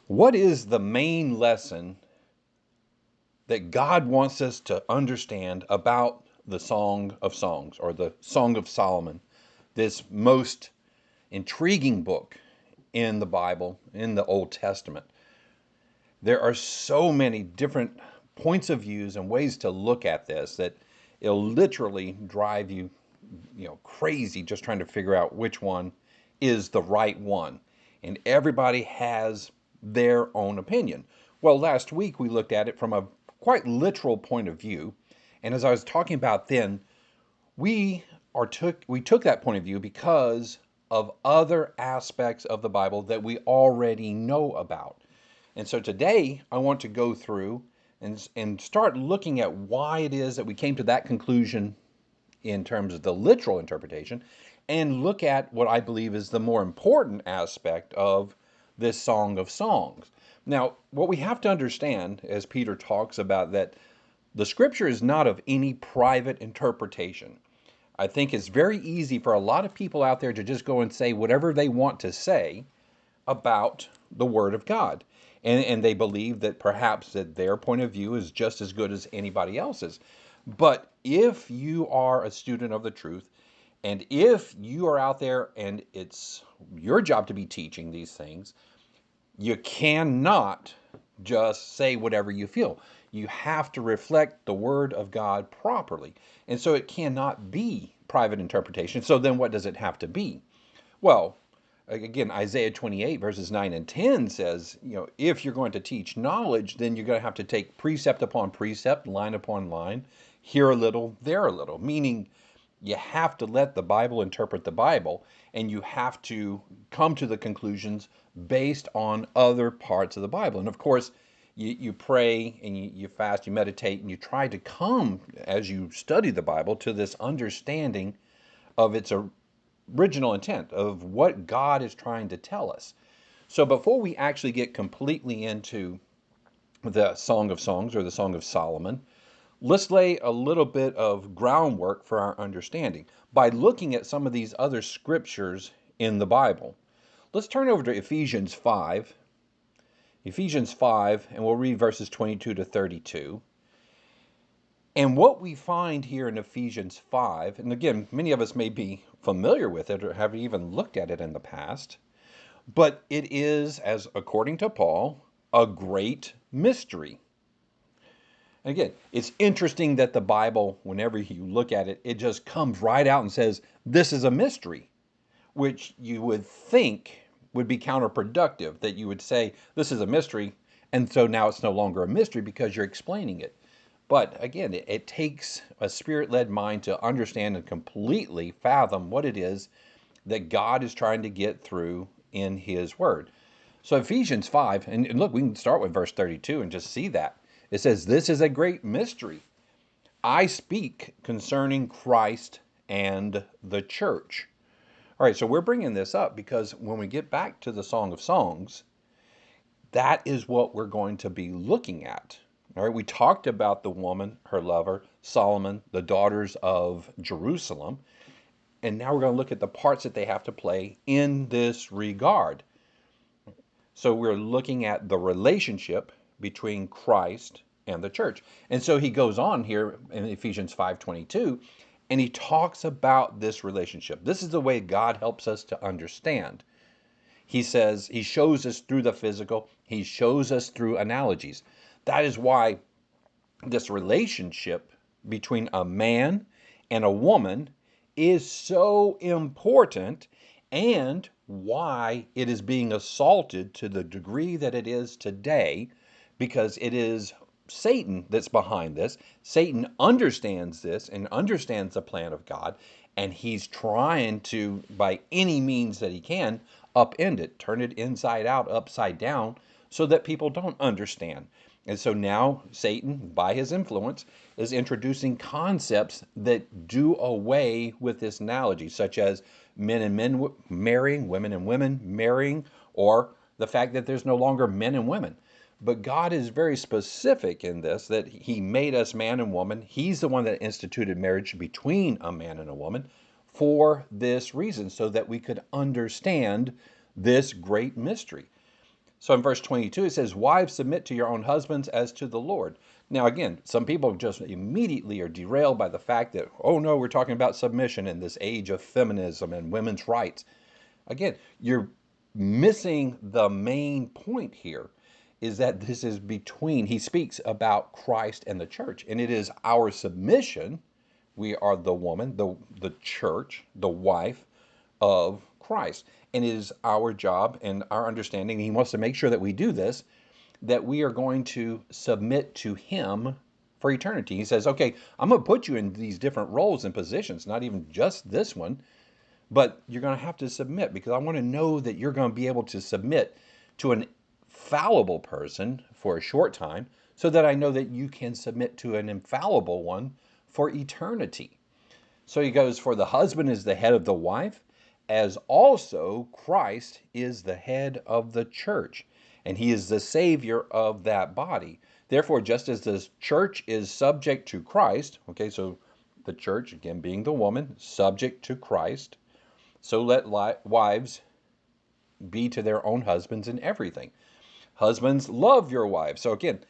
What is the main lesson that God wants us to understand about the Song of Songs or the Song of Solomon, this most intriguing book in the Bible, in the Old Testament? There are so many different points of views and ways to look at this that it'll literally drive you, crazy just trying to figure out which one is the right one. And everybody has their own opinion. Well, last week we looked at it from a quite literal point of view. And as I was talking about then, we took that point of view because of other aspects of the Bible that we already know about. And so today I want to go through and start looking at why it is that we came to that conclusion in terms of the literal interpretation, and look at what I believe is the more important aspect of this Song of Songs. Now, what we have to understand, as Peter talks about, that the scripture is not of any private interpretation. I think it's very easy for a lot of people out there to just go and say whatever they want to say about the Word of God. And they believe that perhaps that their point of view is just as good as anybody else's. But if you are a student of the truth, and if you are out there and it's your job to be teaching these things, you cannot just say whatever you feel. You have to reflect the Word of God properly. And so it cannot be private interpretation. So then what does it have to be? Well, again, Isaiah 28 verses 9 and 10 says, if you're going to teach knowledge, then you're going to have to take precept upon precept, line upon line, here a little, there a little, meaning you have to let the Bible interpret the Bible, and you have to come to the conclusions based on other parts of the Bible. And of course, you pray and you fast, you meditate, and you try to come, as you study the Bible, to this understanding of its original intent, of what God is trying to tell us. So before we actually get completely into the Song of Songs or the Song of Solomon, let's lay a little bit of groundwork for our understanding by looking at some of these other scriptures in the Bible. Let's turn over to Ephesians 5. Ephesians 5, and we'll read verses 22 to 32. And what we find here in Ephesians 5, and again, many of us may be familiar with it or have even looked at it in the past, but it is, as according to Paul, a great mystery. Again, it's interesting that the Bible, whenever you look at it, it just comes right out and says, this is a mystery, which you would think would be counterproductive, that you would say, this is a mystery, and so now it's no longer a mystery because you're explaining it. But again, it takes a spirit-led mind to understand and completely fathom what it is that God is trying to get through in His Word. So Ephesians 5, and look, we can start with verse 32 and just see that. It says, this is a great mystery. I speak concerning Christ and the church. All right, so we're bringing this up because when we get back to the Song of Songs, that is what we're going to be looking at. All right, we talked about the woman, her lover, Solomon, the daughters of Jerusalem, and now we're going to look at the parts that they have to play in this regard. So we're looking at the relationship between Christ and the church. And so he goes on here in Ephesians 5:22, and he talks about this relationship. This is the way God helps us to understand. He says he shows us through the physical, he shows us through analogies. That is why this relationship between a man and a woman is so important, and why it is being assaulted to the degree that it is today, because it is Satan that's behind this. Satan understands this and understands the plan of God, and he's trying to, by any means that he can, upend it, turn it inside out, upside down, so that people don't understand. And so now Satan, by his influence, is introducing concepts that do away with this analogy, such as men and men marrying, women and women marrying, or the fact that there's no longer men and women. But God is very specific in this, that he made us man and woman. He's the one that instituted marriage between a man and a woman for this reason, so that we could understand this great mystery. So in verse 22, it says, wives, submit to your own husbands as to the Lord. Now, again, some people just immediately are derailed by the fact that, oh no, we're talking about submission in this age of feminism and women's rights. Again, you're missing the main point here is that this is between, he speaks about Christ and the church, and it is our submission. We are the woman, the church, the wife of Christ. And it is our job and our understanding, he wants to make sure that we do this, that we are going to submit to him for eternity. He says, okay, I'm going to put you in these different roles and positions, not even just this one, but you're going to have to submit because I want to know that you're going to be able to submit to an fallible person for a short time so that I know that you can submit to an infallible one for eternity. So he goes, for the husband is the head of the wife, as also Christ is the head of the church, and he is the Savior of that body. Therefore, just as the church is subject to Christ, okay, so the church, again being the woman, subject to Christ, so let wives be to their own husbands in everything. Husbands, love your wives. So again,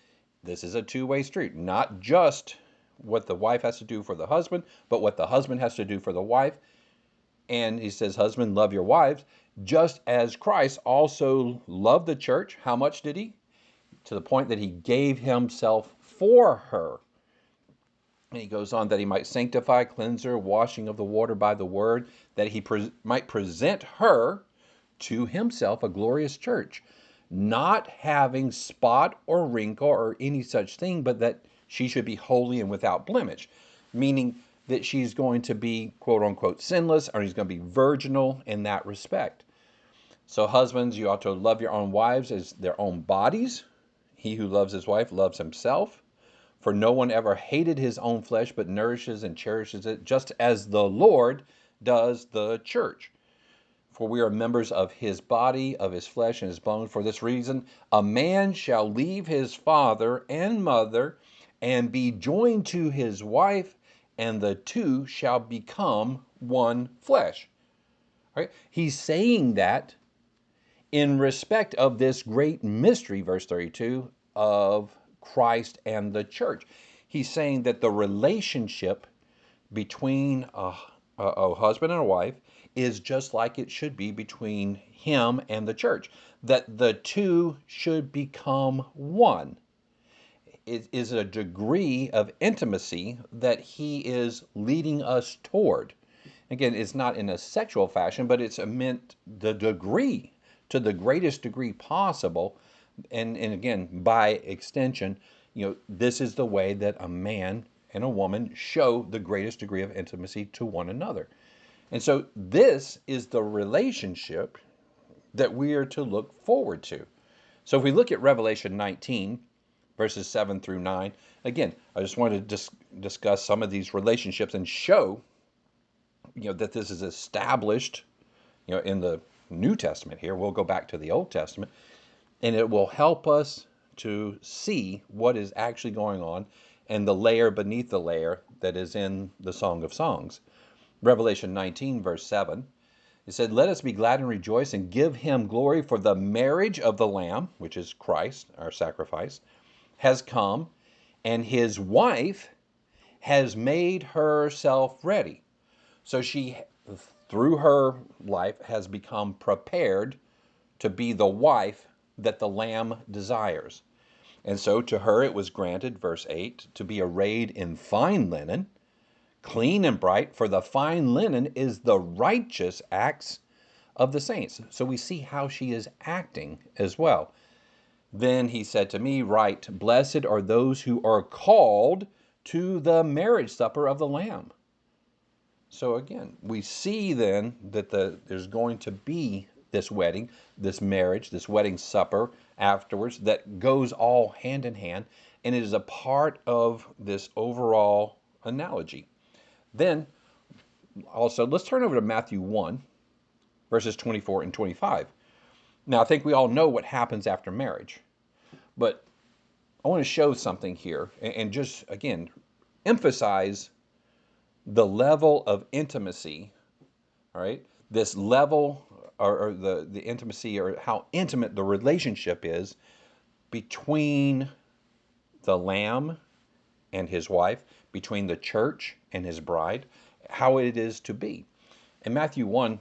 this is a two-way street, not just what the wife has to do for the husband, but what the husband has to do for the wife. And he says, husband, love your wives, just as Christ also loved the church. How much did he? To the point that he gave himself for her. And he goes on that he might sanctify, cleanse her, washing of the water by the word, that he might present her to himself a glorious church, not having spot or wrinkle or any such thing, but that she should be holy and without blemish, meaning that she's going to be quote unquote sinless, or she's going to be virginal in that respect. So husbands, you ought to love your own wives as their own bodies. He who loves his wife loves himself. For no one ever hated his own flesh, but nourishes and cherishes it, just as the Lord does the church. For we are members of his body, of his flesh and his bones. For this reason, a man shall leave his father and mother and be joined to his wife, and the two shall become one flesh. Right? He's saying that in respect of this great mystery, verse 32, of Christ and the church. He's saying that the relationship between a husband and a wife is just like it should be between him and the church, that the two should become one. It is a degree of intimacy that he is leading us toward. Again, it's not in a sexual fashion, but it's meant the degree, to the greatest degree possible. And again, by extension, this is the way that a man and a woman show the greatest degree of intimacy to one another. And so this is the relationship that we are to look forward to. So if we look at Revelation 19, verses 7 through 9, again, I just wanted to discuss some of these relationships and show that this is established in the New Testament here. We'll go back to the Old Testament, and it will help us to see what is actually going on and the layer beneath the layer that is in the Song of Songs. Revelation 19, verse 7, it said, let us be glad and rejoice and give him glory, for the marriage of the Lamb, which is Christ, our sacrifice, has come, and his wife has made herself ready. So she, through her life, has become prepared to be the wife that the Lamb desires. And so to her it was granted, verse 8, to be arrayed in fine linen, clean and bright, for the fine linen is the righteous acts of the saints. So we see how she is acting as well. Then he said to me, write, blessed are those who are called to the marriage supper of the Lamb. So again, we see then that there's going to be this wedding, this marriage, this wedding supper afterwards that goes all hand in hand, and it is a part of this overall analogy. Then also, let's turn over to Matthew 1, verses 24 and 25. Now, I think we all know what happens after marriage, but I want to show something here and just, again, emphasize the level of intimacy, all right? This level or the intimacy, or how intimate the relationship is between the Lamb and his wife, between the church and his bride, how it is to be. In Matthew 1,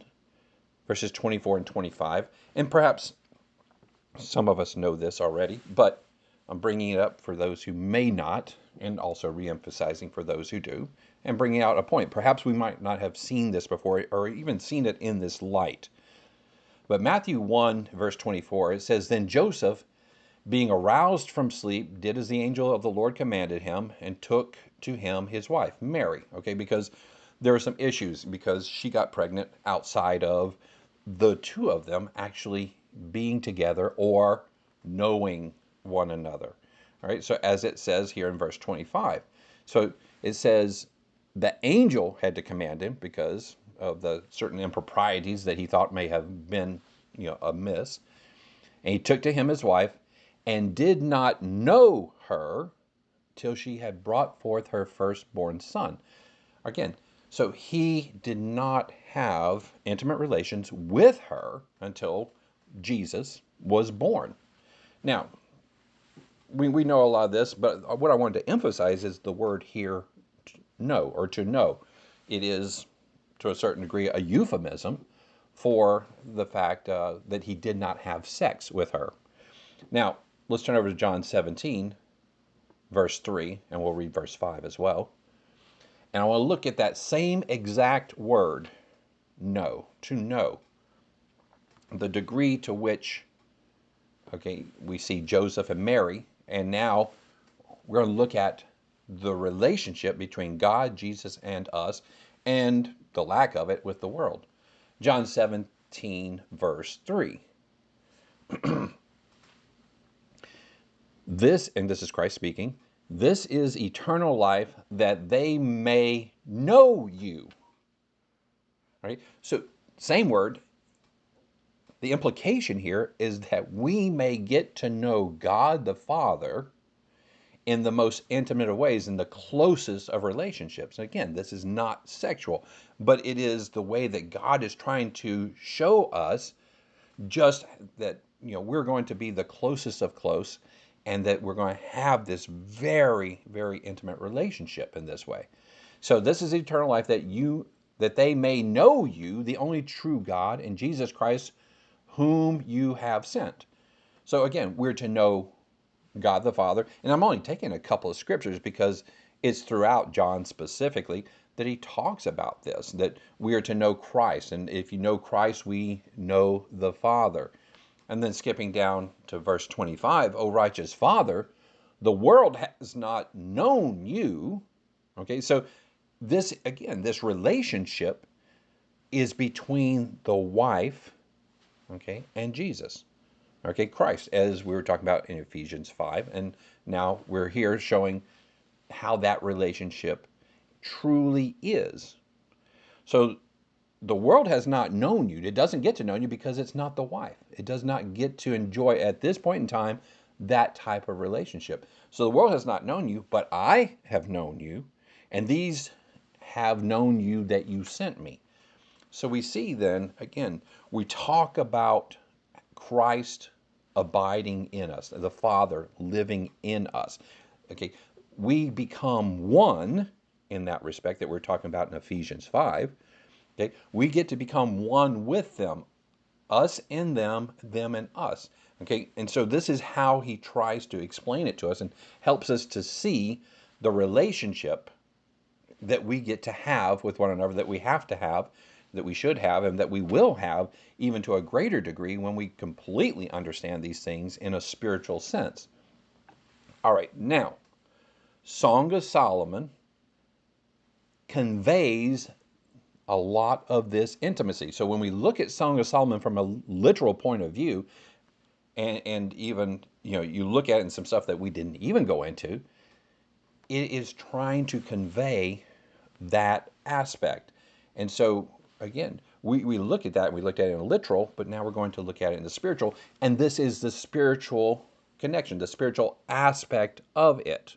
verses 24 and 25, and perhaps some of us know this already, but I'm bringing it up for those who may not, and also re-emphasizing for those who do, and bringing out a point. Perhaps we might not have seen this before or even seen it in this light. But Matthew 1, verse 24, it says, "Then Joseph, being aroused from sleep, did as the angel of the Lord commanded him, and took to him his wife, Mary." Okay, because there are some issues, because she got pregnant outside of the two of them actually being together or knowing one another. All right, so as it says here in verse 25. So it says the angel had to command him because of the certain improprieties that he thought may have been, amiss. And he took to him his wife, and did not know her till she had brought forth her firstborn son. Again, so he did not have intimate relations with her until Jesus was born. Now, we know a lot of this, but what I wanted to emphasize is the word here, know, or to know. It is, to a certain degree, a euphemism for the fact that he did not have sex with her. Now, let's turn over to John 17, verse 3, and we'll read verse 5 as well. And I want to look at that same exact word, know, to know. The degree to which, okay, we see Joseph and Mary, and now we're going to look at the relationship between God, Jesus, and us, and the lack of it with the world. John 17, verse 3. This, and this is Christ speaking, "This is eternal life, that they may know you." Right? So, same word. The implication here is that we may get to know God the Father in the most intimate of ways, in the closest of relationships. Again, this is not sexual, but it is the way that God is trying to show us just that, we're going to be the closest of close, and that we're going to have this very, very intimate relationship in this way. So this is eternal life, that they may know you, the only true God, and Jesus Christ, whom you have sent. So again, we're to know God the Father. And I'm only taking a couple of scriptures because it's throughout John specifically that he talks about this, that we are to know Christ. And if you know Christ, we know the Father. And then skipping down to verse 25, "O righteous Father, the world has not known you." Okay, so this, again, this relationship is between the wife, okay, and Jesus. Okay, Christ, as we were talking about in Ephesians 5. And now we're here showing how that relationship truly is. So the world has not known you. It doesn't get to know you because it's not the wife. It does not get to enjoy, at this point in time, that type of relationship. So the world has not known you, but I have known you, and these have known you that you sent me. So we see then, again, we talk about Christ abiding in us, the Father living in us. Okay, we become one in that respect that we're talking about in Ephesians 5. Okay, we get to become one with them, us in them, them and us. Okay, and so this is how he tries to explain it to us and helps us to see the relationship that we get to have with one another, that we have to have, that we should have, and that we will have even to a greater degree when we completely understand these things in a spiritual sense. All right, now, Song of Solomon conveys a lot of this intimacy. So when we look at Song of Solomon from a literal point of view, and even, you look at it in some stuff that we didn't even go into, it is trying to convey that aspect. And so, again, we look at that, we looked at it in a literal, but now we're going to look at it in the spiritual. And this is the spiritual connection, the spiritual aspect of it.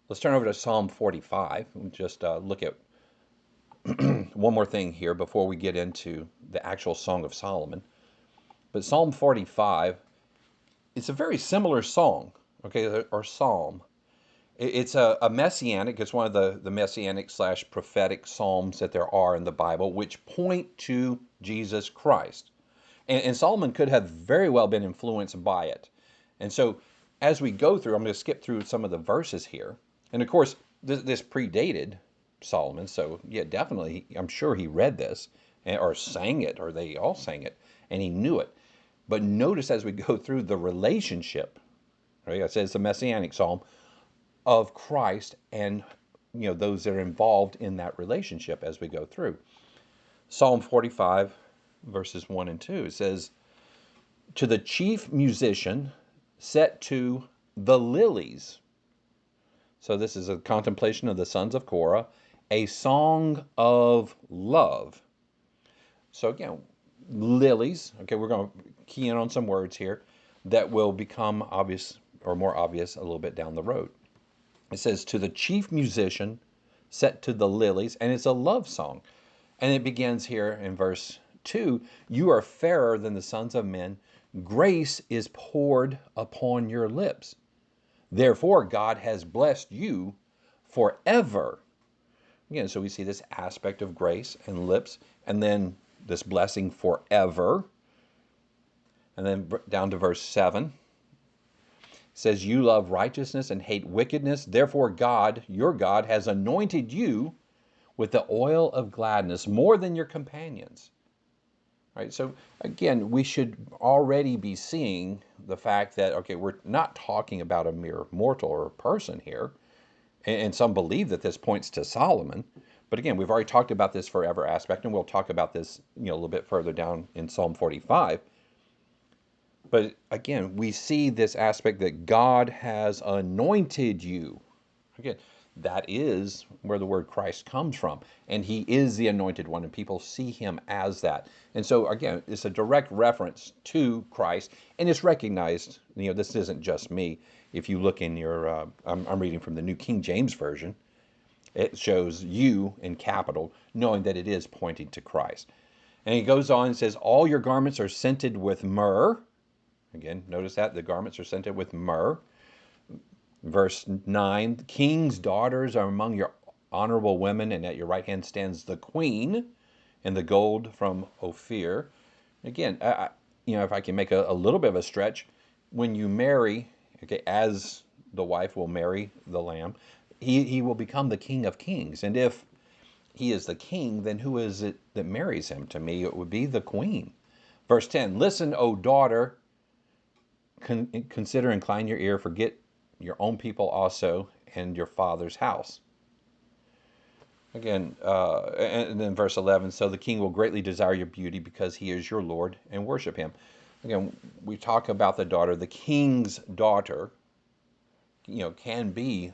Let's turn over to Psalm 45 and just look at one more thing here before we get into the actual Song of Solomon. But Psalm 45, it's a very similar song, okay, or psalm. It's a messianic, it's one of the messianic slash prophetic psalms that there are in the Bible, which point to Jesus Christ. And Solomon could have very well been influenced by it. And so as we go through, I'm going to skip through some of the verses here. And of course, this predated Solomon. So yeah, definitely, I'm sure he read this or sang it, or they all sang it, and he knew it. But notice as we go through the relationship, right? I said it's a messianic psalm of Christ and those that are involved in that relationship as we go through. Psalm 45, verses 1 and 2, it says, "To the chief musician set to the lilies." So this is a contemplation of the sons of Korah, a song of love. So again, lilies. Okay, we're going to key in on some words here that will become obvious or more obvious a little bit down the road. It says, "To the chief musician set to the lilies," and it's a love song. And it begins here in verse 2, "You are fairer than the sons of men. Grace is poured upon your lips. Therefore, God has blessed you forever." Again, so we see this aspect of grace and lips, and then this blessing forever. And then down to verse 7, it says, "You love righteousness and hate wickedness. Therefore, God, your God, has anointed you with the oil of gladness more than your companions." Right? So again, we should already be seeing the fact that, okay, we're not talking about a mere mortal or person here. And some believe that this points to Solomon. But again, we've already talked about this forever aspect, and we'll talk about this, a little bit further down in Psalm 45. But again, we see this aspect that God has anointed you. Again, that is where the word Christ comes from. And he is the anointed one, and people see him as that. And so, again, it's a direct reference to Christ, and it's recognized. This isn't just me. If you look in your, I'm reading from the New King James Version, it shows you in capital, knowing that it is pointing to Christ. And he goes on and says, "All your garments are scented with myrrh." Again, notice that the garments are scented with myrrh. Verse 9, "King's daughters are among your honorable women, and at your right hand stands the queen in the gold from Ophir." Again, if I can make a little bit of a stretch, when you marry, okay, as the wife will marry the lamb, he will become the King of Kings. And if he is the king, then who is it that marries him? To me, it would be the queen. Verse 10, "Listen, O daughter, consider, incline your ear, forget your own people also, and your father's house." Again, and then verse 11, "So the king will greatly desire your beauty because he is your Lord, and worship him." Again, we talk about the daughter. The king's daughter, can be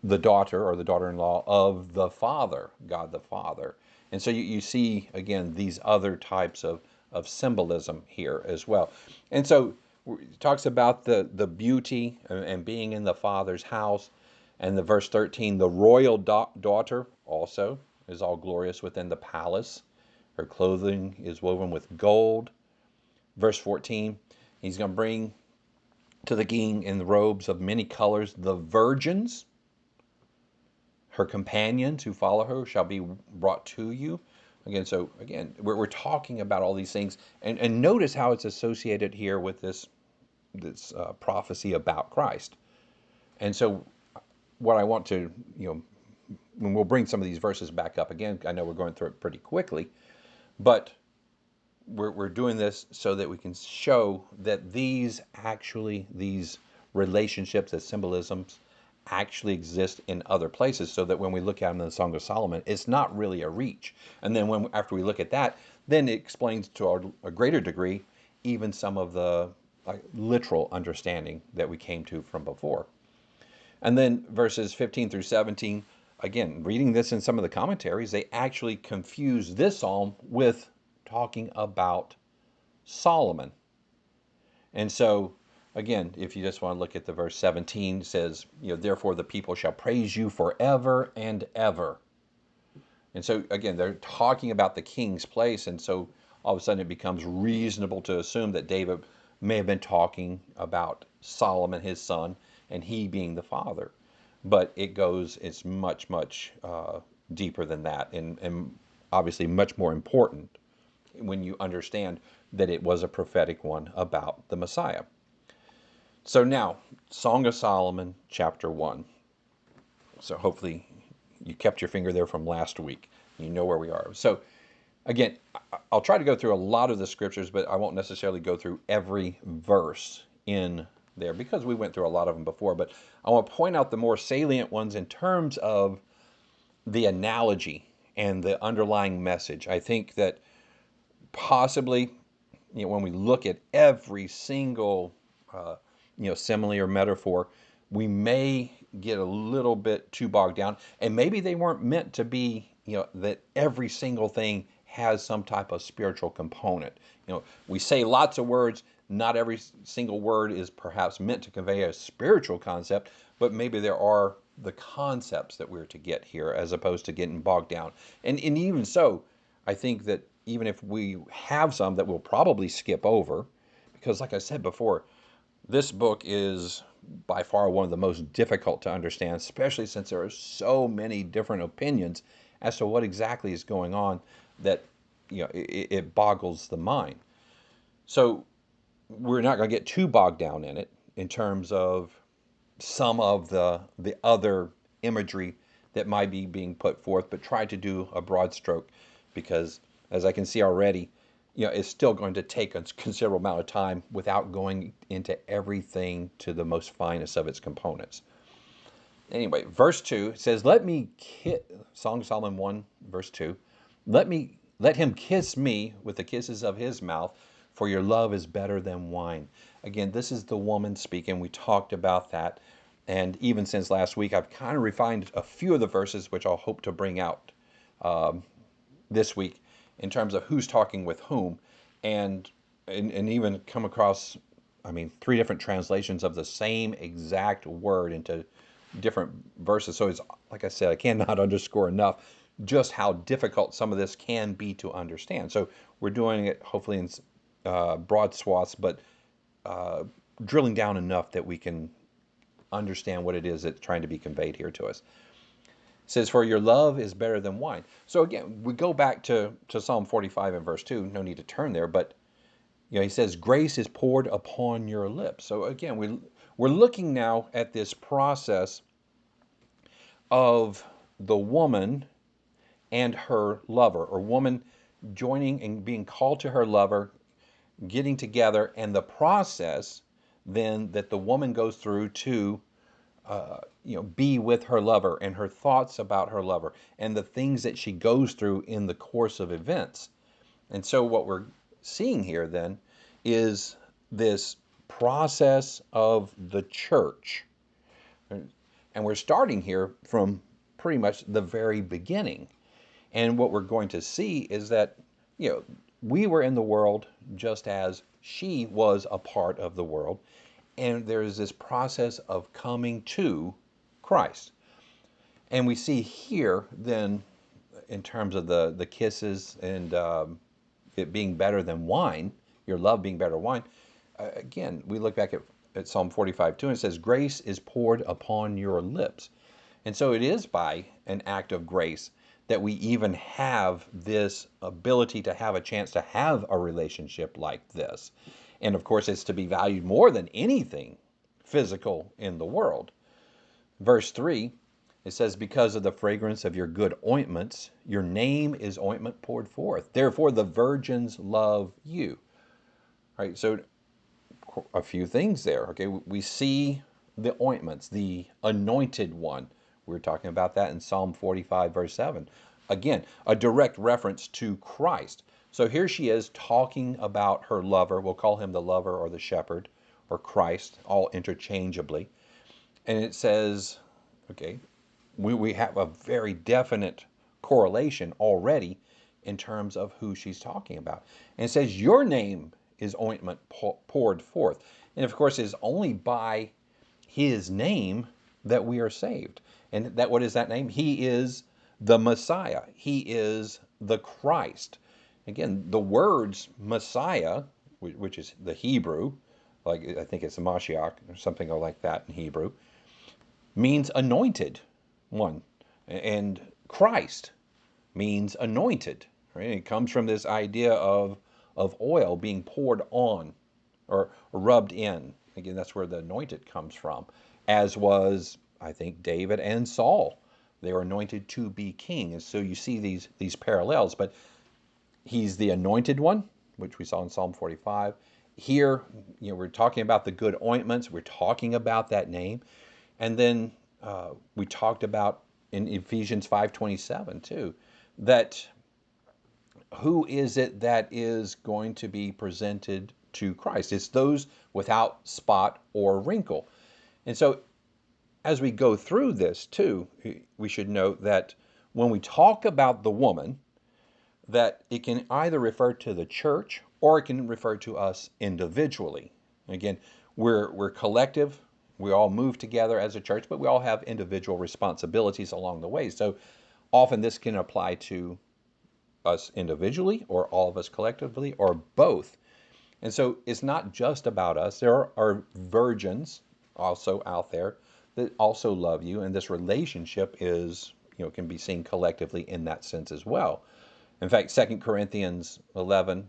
the daughter or the daughter-in-law of the Father, God the Father. And so you see, again, these other types of symbolism here as well. And so it talks about the beauty and being in the Father's house. And the verse 13, "The royal daughter also is all glorious within the palace. Her clothing is woven with gold." Verse 14, he's going to bring to the king in the robes of many colors the virgins. Her companions who follow her shall be brought to you. Again, so again, we're talking about all these things. And notice how it's associated here with this prophecy about Christ. And so what I want to, when we'll bring some of these verses back up again, I know we're going through it pretty quickly, but we're doing this so that we can show that these relationships, the symbolisms, actually exist in other places, so that when we look at them in the Song of Solomon, it's not really a reach. And then after we look at that, then it explains to a greater degree even some of the literal understanding that we came to from before. And then verses 15 through 17, again, reading this in some of the commentaries, they actually confuse this psalm with talking about Solomon. And so, again, if you just want to look at the verse 17, it says, "Therefore the people shall praise you forever and ever." And so, again, they're talking about the king's place. And so all of a sudden it becomes reasonable to assume that David may have been talking about Solomon, his son, and he being the father. But it's much, much deeper than that, and obviously much more important when you understand that it was a prophetic one about the Messiah. So now, Song of Solomon, chapter 1. So hopefully you kept your finger there from last week. You know where we are. So again, I'll try to go through a lot of the scriptures, but I won't necessarily go through every verse in there because we went through a lot of them before. But I want to point out the more salient ones in terms of the analogy and the underlying message. I think that possibly, when we look at every single simile or metaphor, we may get a little bit too bogged down, and maybe they weren't meant to be, that every single thing has some type of spiritual component. We say lots of words, not every single word is perhaps meant to convey a spiritual concept, but maybe there are the concepts that we're to get here as opposed to getting bogged down. And even so, I think that even if we have some that we'll probably skip over, because like I said before, this book is by far one of the most difficult to understand, especially since there are so many different opinions as to what exactly is going on that it boggles the mind. So we're not going to get too bogged down in it in terms of some of the other imagery that might be being put forth, but try to do a broad stroke because, as I can see already, it's still going to take a considerable amount of time without going into everything to the most finest of its components. Anyway, verse 2 says, Song of Solomon 1, verse 2, let him kiss me with the kisses of his mouth, for your love is better than wine. Again, this is the woman speaking. We talked about that. And even since last week, I've kind of refined a few of the verses, which I'll hope to bring out this week in terms of who's talking with whom, and even come across, three different translations of the same exact word into different verses. So it's like I said, I cannot underscore enough just how difficult some of this can be to understand. So we're doing it hopefully in broad swaths, but drilling down enough that we can understand what it is that's trying to be conveyed here to us. It says, for your love is better than wine. So again, we go back to Psalm 45 and verse 2. No need to turn there, but he says, grace is poured upon your lips. So again, we're looking now at this process of the woman and her lover, or woman joining and being called to her lover, getting together, and the process then that the woman goes through to be with her lover and her thoughts about her lover and the things that she goes through in the course of events. And so what we're seeing here then is this process of the church. And we're starting here from pretty much the very beginning. And what we're going to see is that, we were in the world just as she was a part of the world. And there's this process of coming to Christ. And we see here then, in terms of the kisses and it being better than wine, your love being better than wine, again, we look back at Psalm 45:2, and it says, grace is poured upon your lips. And so it is by an act of grace that we even have this ability to have a chance to have a relationship like this. And of course, it's to be valued more than anything physical in the world. Verse 3, it says, because of the fragrance of your good ointments, your name is ointment poured forth. Therefore, the virgins love you. All right, so a few things there. Okay, we see the ointments, the anointed one. We were talking about that in Psalm 45, verse 7. Again, a direct reference to Christ. So here she is talking about her lover. We'll call him the lover or the shepherd or Christ, all interchangeably. And it says, okay, we have a very definite correlation already in terms of who she's talking about. And it says, your name is ointment poured forth. And of course, it is only by his name that we are saved. And that, what is that name? He is the Messiah. He is the Christ. Again, the words Messiah, which is the Hebrew, like I think it's the Mashiach or something like that in Hebrew, means anointed one. And Christ means anointed. Right? It comes from this idea of oil being poured on or rubbed in. Again, that's where the anointed comes from, as was, I think, David and Saul. They were anointed to be king. And so you see these parallels. But he's the anointed one, which we saw in Psalm 45. Here, we're talking about the good ointments. We're talking about that name. And then we talked about in Ephesians 5:27 too, that who is it that is going to be presented to Christ? It's those without spot or wrinkle. And so as we go through this too, we should note that when we talk about the woman, that it can either refer to the church or it can refer to us individually. Again, we're collective. We all move together as a church, but we all have individual responsibilities along the way. So often this can apply to us individually or all of us collectively or both. And so it's not just about us. There are virgins also out there that also love you, and this relationship is, can be seen collectively in that sense as well. In fact, 2 Corinthians 11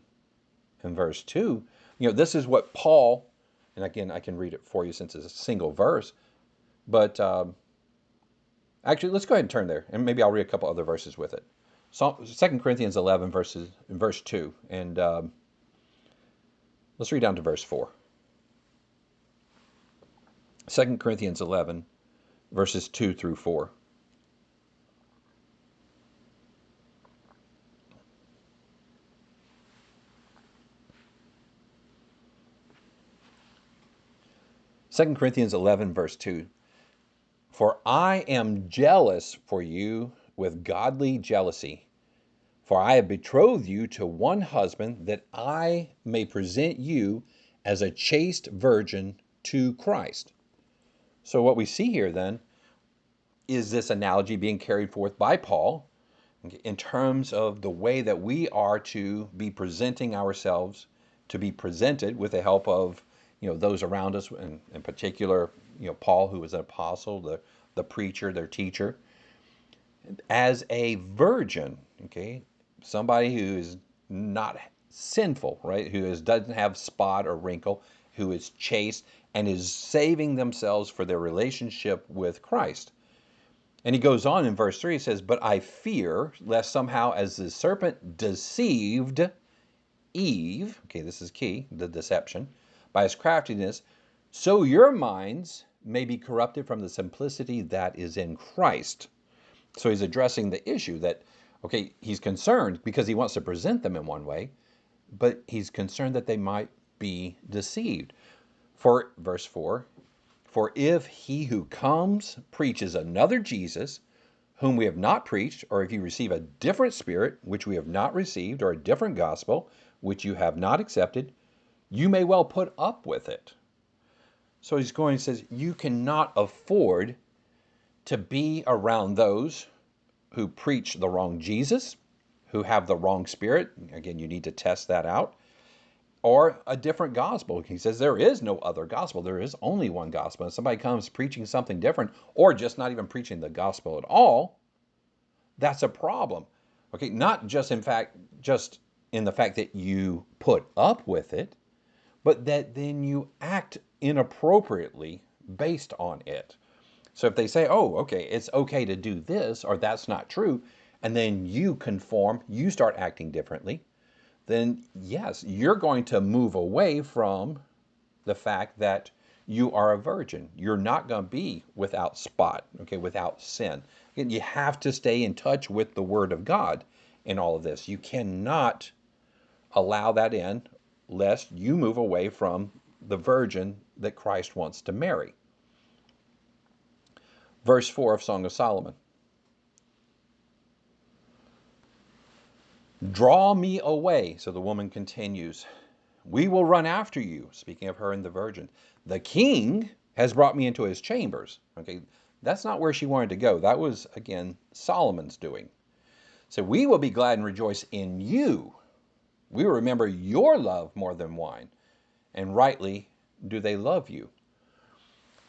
and verse 2, this is what Paul, and again, I can read it for you since it's a single verse, but actually, let's go ahead and turn there, and maybe I'll read a couple other verses with it. So, 2 Corinthians 11, verse 2, and let's read down to verse 4. 2 Corinthians 11, verses 2 through 4. Second Corinthians 11, verse 2. For I am jealous for you with godly jealousy. For I have betrothed you to one husband, that I may present you as a chaste virgin to Christ. So what we see here then is this analogy being carried forth by Paul in terms of the way that we are to be presenting ourselves, to be presented with the help of those around us, and in particular Paul, who was an apostle, the preacher, their teacher, as a virgin, okay, somebody who is not sinful, right, doesn't have spot or wrinkle, who is chaste and is saving themselves for their relationship with Christ. And he goes on in verse 3, he says, but I fear lest somehow as the serpent deceived Eve, okay, this is key, the deception, by his craftiness, so your minds may be corrupted from the simplicity that is in Christ. So he's addressing the issue that, okay, he's concerned because he wants to present them in one way, but he's concerned that they might be deceived. For verse 4, for if he who comes preaches another Jesus, whom we have not preached, or if you receive a different spirit, which we have not received, or a different gospel, which you have not accepted, you may well put up with it. So he's going and says, you cannot afford to be around those who preach the wrong Jesus, who have the wrong spirit. Again, you need to test that out. Or a different gospel. He says there is no other gospel. There is only one gospel. If somebody comes preaching something different, or just not even preaching the gospel at all, that's a problem. Okay, not just in the fact that you put up with it, but that then you act inappropriately based on it. So if they say, oh, okay, it's okay to do this, or that's not true, and then you conform, you start acting differently, then yes, you're going to move away from the fact that you are a virgin. You're not going to be without spot, okay, without sin. You have to stay in touch with the Word of God in all of this. You cannot allow that in lest you move away from the virgin that Christ wants to marry. Verse 4 of Song of Solomon. Draw me away. So the woman continues. We will run after you. Speaking of her and the virgin. The king has brought me into his chambers. Okay, That's not where she wanted to go. That was, again, Solomon's doing. So we will be glad and rejoice in you. We will remember your love more than wine. And rightly do they love you.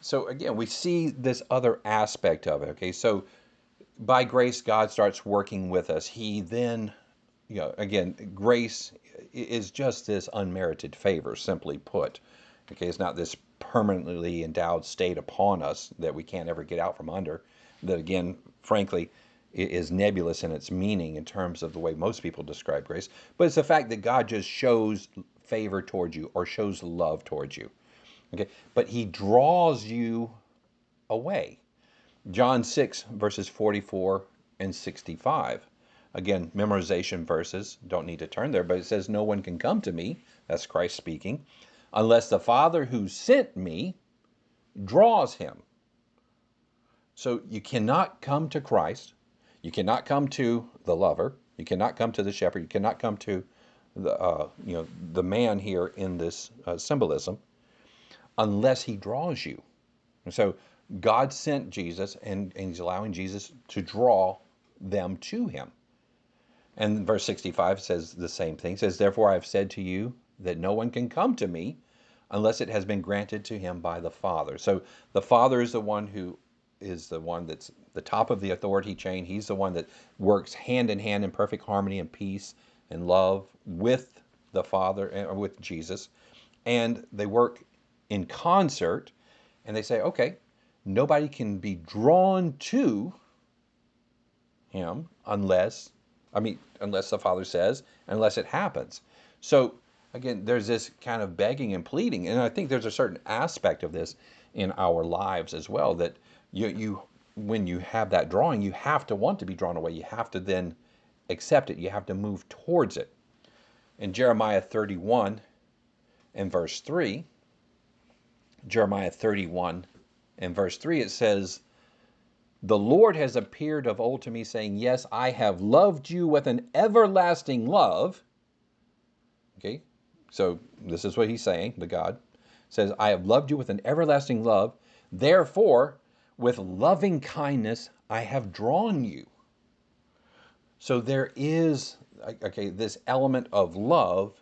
So again, we see this other aspect of it. Okay, so by grace, God starts working with us. He then, again, grace is just this unmerited favor, simply put. Okay, it's not this permanently endowed state upon us that we can't ever get out from under. That, again, frankly, is nebulous in its meaning in terms of the way most people describe grace. But it's the fact that God just shows favor towards you or shows love towards you. Okay, but He draws you away. John 6, verses 44 and 65. Again, memorization verses. Don't need to turn there, but it says, "No one can come to me," that's Christ speaking, "unless the Father who sent me draws him." So you cannot come to Christ. You cannot come to the lover. You cannot come to the shepherd. You cannot come to the man here in this symbolism unless he draws you. And so God sent Jesus, and He's allowing Jesus to draw them to Him. And verse 65 says the same thing. It says, "Therefore I have said to you that no one can come to me unless it has been granted to him by the Father." So the Father is the one that's the top of the authority chain. He's the one that works hand in hand in perfect harmony and peace and love with the Father and with Jesus. And they work in concert, and they say, okay, nobody can be drawn to him unless the Father says, unless it happens. So again, there's this kind of begging and pleading, and I think there's a certain aspect of this in our lives as well, that you when you have that drawing, you have to want to be drawn away. You have to then accept it. You have to move towards it. In Jeremiah 31 and verse 3, Jeremiah 31 and verse 3, it says, "The Lord has appeared of old to me, saying, yes, I have loved you with an everlasting love." Okay, so this is what He's saying, the God says, "I have loved you with an everlasting love. Therefore, with loving kindness, I have drawn you." So there is, okay, this element of love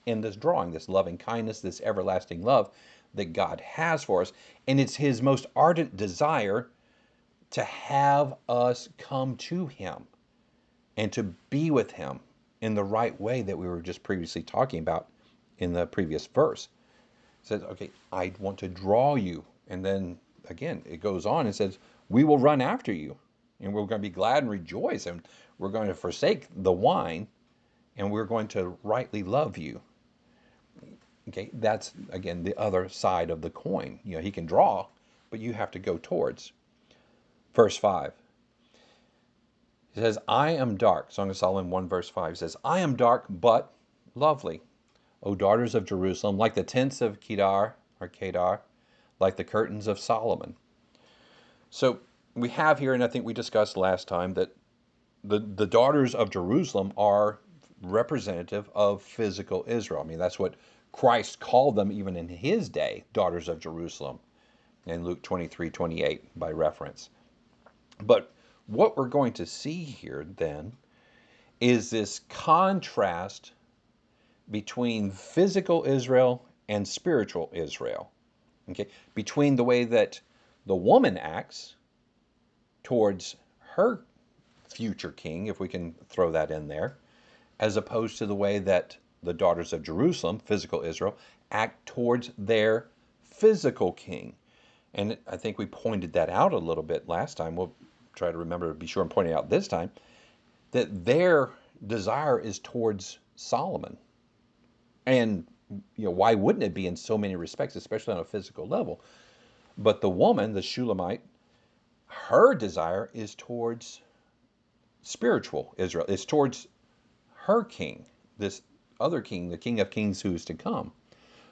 in this drawing, this loving kindness, this everlasting love that God has for us. And it's His most ardent desire to have us come to Him and to be with Him in the right way that we were just previously talking about in the previous verse. It says, okay, I want to draw you. And then again, it goes on and says, we will run after you, and we're going to be glad and rejoice, and we're going to forsake the wine, and we're going to rightly love you. Okay, that's again the other side of the coin. He can draw, but you have to go towards. Verse 5. It says, "I am dark." Song of Solomon 1 verse 5 says, "I am dark but lovely, O daughters of Jerusalem, like the tents of Kedar, like the curtains of Solomon." So we have here, and I think we discussed last time, that the daughters of Jerusalem are representative of physical Israel. I mean, that's what Christ called them even in His day, daughters of Jerusalem, in Luke 23:28 by reference. But what we're going to see here then is this contrast between physical Israel and spiritual Israel. Okay, between the way that the woman acts towards her future king, if we can throw that in there, as opposed to the way that the daughters of Jerusalem, physical Israel, act towards their physical king. And I think we pointed that out a little bit last time. We'll try to remember to be sure and point it out this time, that their desire is towards Solomon. And why wouldn't it be in so many respects, especially on a physical level? But the woman, the Shulamite, her desire is towards spiritual Israel. It's towards her king, this other king, the King of Kings who is to come.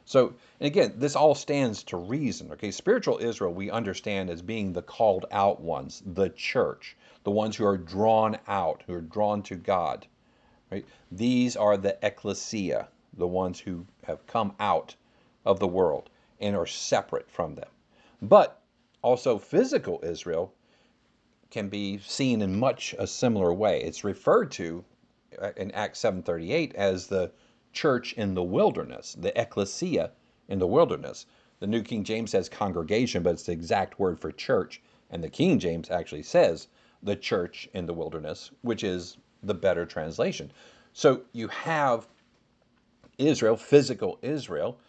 So, and again, this all stands to reason. Okay, spiritual Israel we understand as being the called out ones, the church, the ones who are drawn out, who are drawn to God. Right? These are the ecclesia, the ones who have come out of the world and are separate from them. But Also, physical Israel can be seen in much a similar way. It's referred to in Acts 7:38 as the church in the wilderness, the ecclesia in the wilderness. The New King James says congregation, but it's the exact word for church, and the King James actually says the church in the wilderness, which is the better translation. So you have Israel, physical Israel,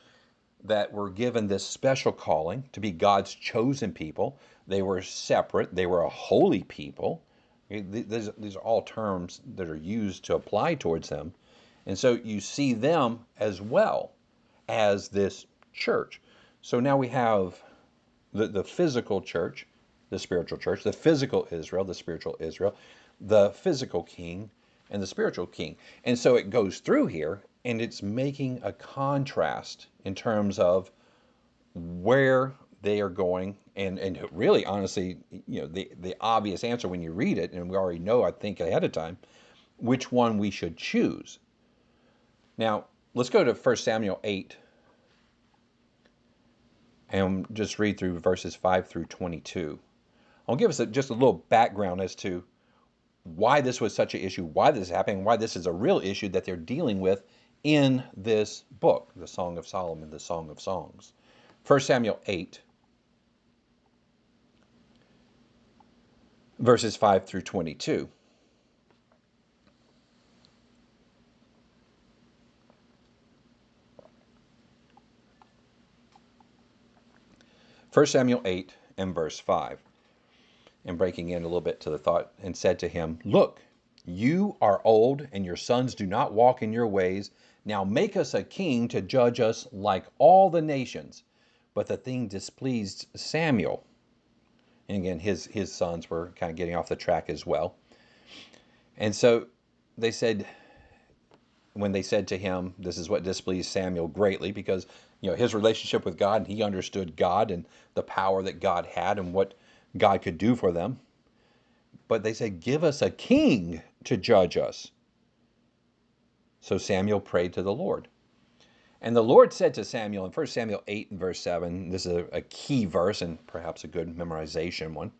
that were given this special calling to be God's chosen people. They were separate, they were a holy people. These are all terms that are used to apply towards them. And so you see them as well as this church. So now we have the physical church, the spiritual church, the physical Israel, the spiritual Israel, the physical king, and the spiritual king. And so it goes through here and it's making a contrast in terms of where they are going. And really, honestly, the obvious answer when you read it, and we already know, I think, ahead of time, which one we should choose. Now, let's go to 1 Samuel 8 and just read through verses 5 through 22. I'll give us just a little background as to why this was such an issue, why this is happening, why this is a real issue that they're dealing with in this book, the Song of Solomon, the Song of Songs. 1 Samuel 8, verses 5 through 22. First Samuel 8 and verse 5, and breaking in a little bit to the thought, and said to him, Look, you are old, and your sons do not walk in your ways. Now make us a king to judge us like all the nations. But the thing displeased Samuel. And again, his sons were kind of getting off the track as well. And so they said, when they said to him, this is what displeased Samuel greatly, because his relationship with God, and he understood God and the power that God had and what God could do for them. But they said, give us a king to judge us. So Samuel prayed to the Lord. And the Lord said to Samuel in 1 Samuel 8 and verse 7, this is a key verse and perhaps a good memorization one.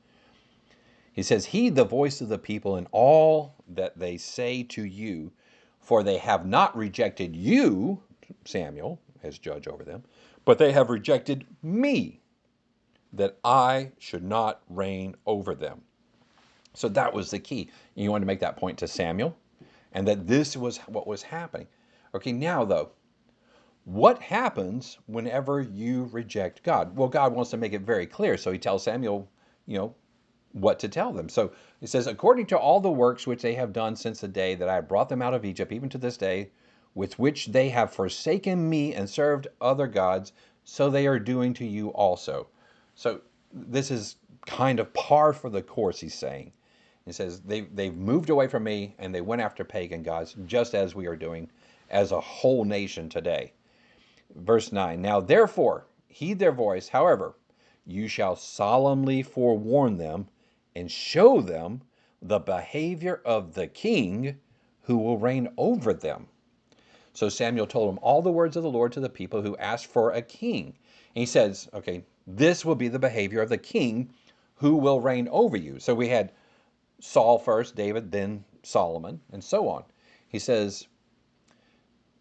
He says, Heed the voice of the people in all that they say to you, for they have not rejected you, Samuel, as judge over them, but they have rejected me, that I should not reign over them. So that was the key. You wanted to make that point to Samuel, and that this was what was happening. Okay, now though, what happens whenever you reject God? Well, God wants to make it very clear, so he tells Samuel, what to tell them. So it says, according to all the works which they have done since the day that I brought them out of Egypt, even to this day, with which they have forsaken me and served other gods, so they are doing to you also. So this is kind of par for the course, he's saying. He says, they've moved away from me and they went after pagan gods, just as we are doing as a whole nation today. Verse 9, now therefore, heed their voice. However, you shall solemnly forewarn them and show them the behavior of the king who will reign over them. So Samuel told them all the words of the Lord to the people who asked for a king. And he says, okay, this will be the behavior of the king who will reign over you. So we had Saul first, David, then Solomon, and so on. He says,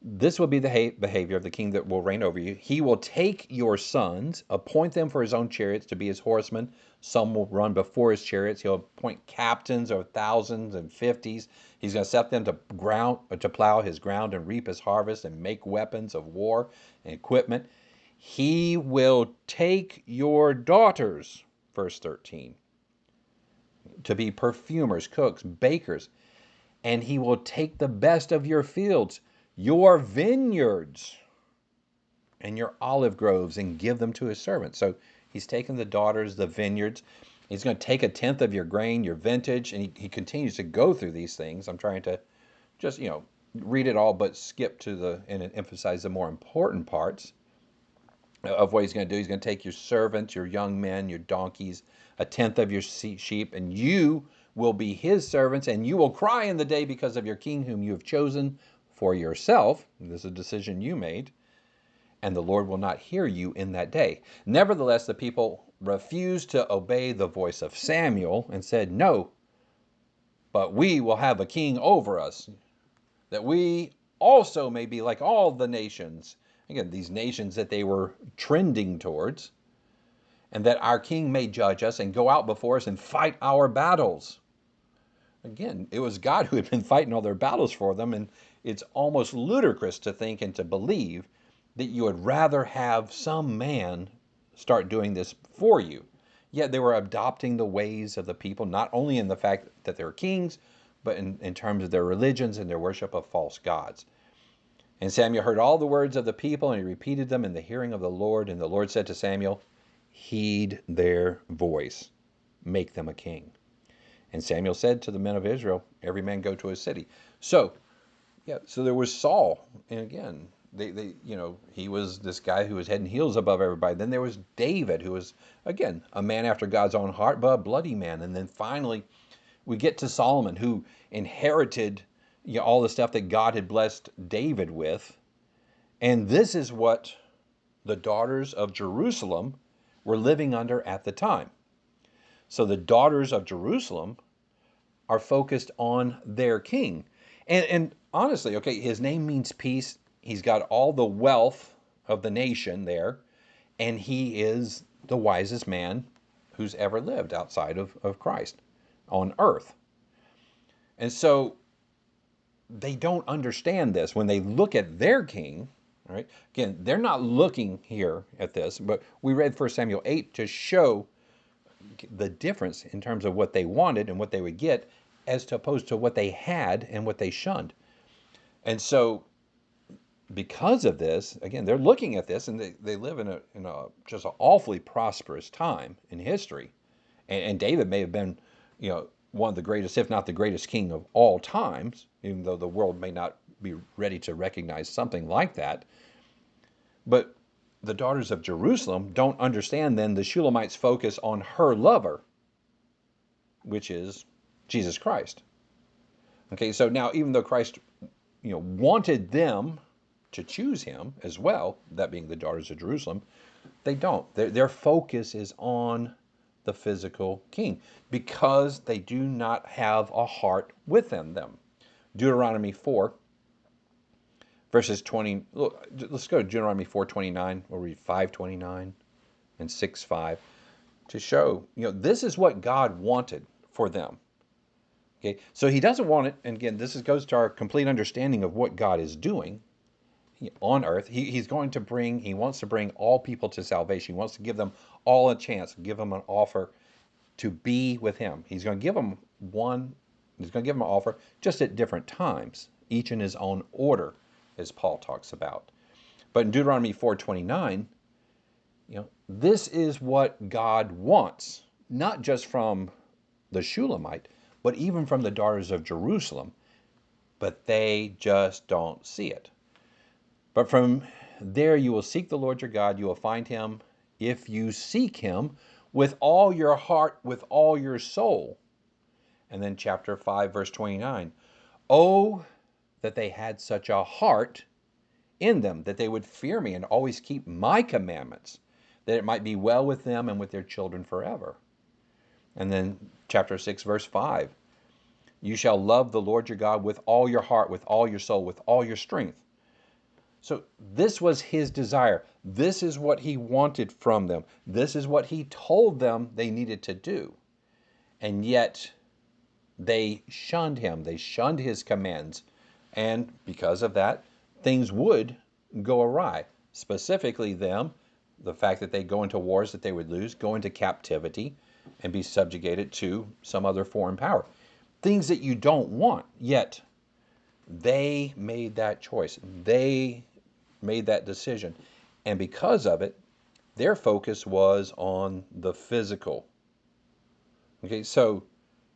this will be the behavior of the king that will reign over you. He will take your sons, appoint them for his own chariots to be his horsemen. Some will run before his chariots. He'll appoint captains of thousands and fifties. He's going to set them to plow his ground and reap his harvest and make weapons of war and equipment. He will take your daughters, verse 13, to be perfumers, cooks, bakers, and he will take the best of your fields, your vineyards, and your olive groves, and give them to his servants. So he's taken the daughters, the vineyards. He's going to take a tenth of your grain, your vintage, and he continues to go through these things. I'm trying to just, read it all, but skip to and emphasize the more important parts of what he's going to do. He's going to take your servants, your young men, your donkeys, a tenth of your sheep, and you will be his servants, and you will cry in the day because of your king whom you have chosen for yourself. This is a decision you made. and the Lord will not hear you in that day. Nevertheless, the people refused to obey the voice of Samuel and said, No, but we will have a king over us, that we also may be like all the nations. Again, these nations that they were trending towards, and that our king may judge us and go out before us and fight our battles. Again, it was God who had been fighting all their battles for them, and it's almost ludicrous to think and to believe that you would rather have some man start doing this for you. Yet they were adopting the ways of the people, not only in the fact that they're kings, but in terms of their religions and their worship of false gods. And Samuel heard all the words of the people, and he repeated them in the hearing of the Lord. And the Lord said to Samuel, Heed their voice, make them a king. And Samuel said to the men of Israel, Every man go to his city. So, so there was Saul, and again, he was this guy who was head and heels above everybody. Then there was David, who was, again, a man after God's own heart, but a bloody man. And then finally, we get to Solomon, who inherited all the stuff that God had blessed David with. And this is what the daughters of Jerusalem were living under at the time. So the daughters of Jerusalem are focused on their king. And honestly, okay, his name means peace. He's got all the wealth of the nation there, and he is the wisest man who's ever lived outside of Christ on earth. And so they don't understand this when they look at their king, right? Again, they're not looking here at this, but we read 1 Samuel 8 to show the difference in terms of what they wanted and what they would get as opposed to what they had and what they shunned. And so because of this, again, they're looking at this, and they live in a just an awfully prosperous time in history. And David may have been, one of the greatest, if not the greatest king of all times, even though the world may not be ready to recognize something like that. But the daughters of Jerusalem don't understand then the Shulamites' focus on her lover, which is Jesus Christ. Okay, so now even though Christ, wanted them to choose him as well, that being the daughters of Jerusalem, they don't. Their focus is on the physical king because they do not have a heart within them. Deuteronomy 4, verses 20. Look, let's go to Deuteronomy 4:29. We'll read 5:29 and 6:5 to show, this is what God wanted for them. Okay, so he doesn't want it, and again, goes to our complete understanding of what God is doing on earth. He wants to bring all people to salvation. He wants to give them all a chance, give them an offer to be with him. He's going to give them an offer just at different times, each in his own order, as Paul talks about. But in Deuteronomy 4:29, this is what God wants, not just from the Shulamite, but even from the daughters of Jerusalem. But they just don't see it. But from there you will seek the Lord your God. You will find him if you seek him with all your heart, with all your soul. And then chapter 5, verse 29. Oh, that they had such a heart in them, that they would fear me and always keep my commandments, that it might be well with them and with their children forever. And then chapter 6, verse 5. You shall love the Lord your God with all your heart, with all your soul, with all your strength. So this was his desire. This is what he wanted from them. This is what he told them they needed to do. And yet they shunned him. They shunned his commands. And because of that, things would go awry. Specifically them, the fact that they go into wars that they would lose, go into captivity, and be subjugated to some other foreign power. Things that you don't want, yet they made that choice. They made that decision. And because of it, their focus was on the physical. Okay, so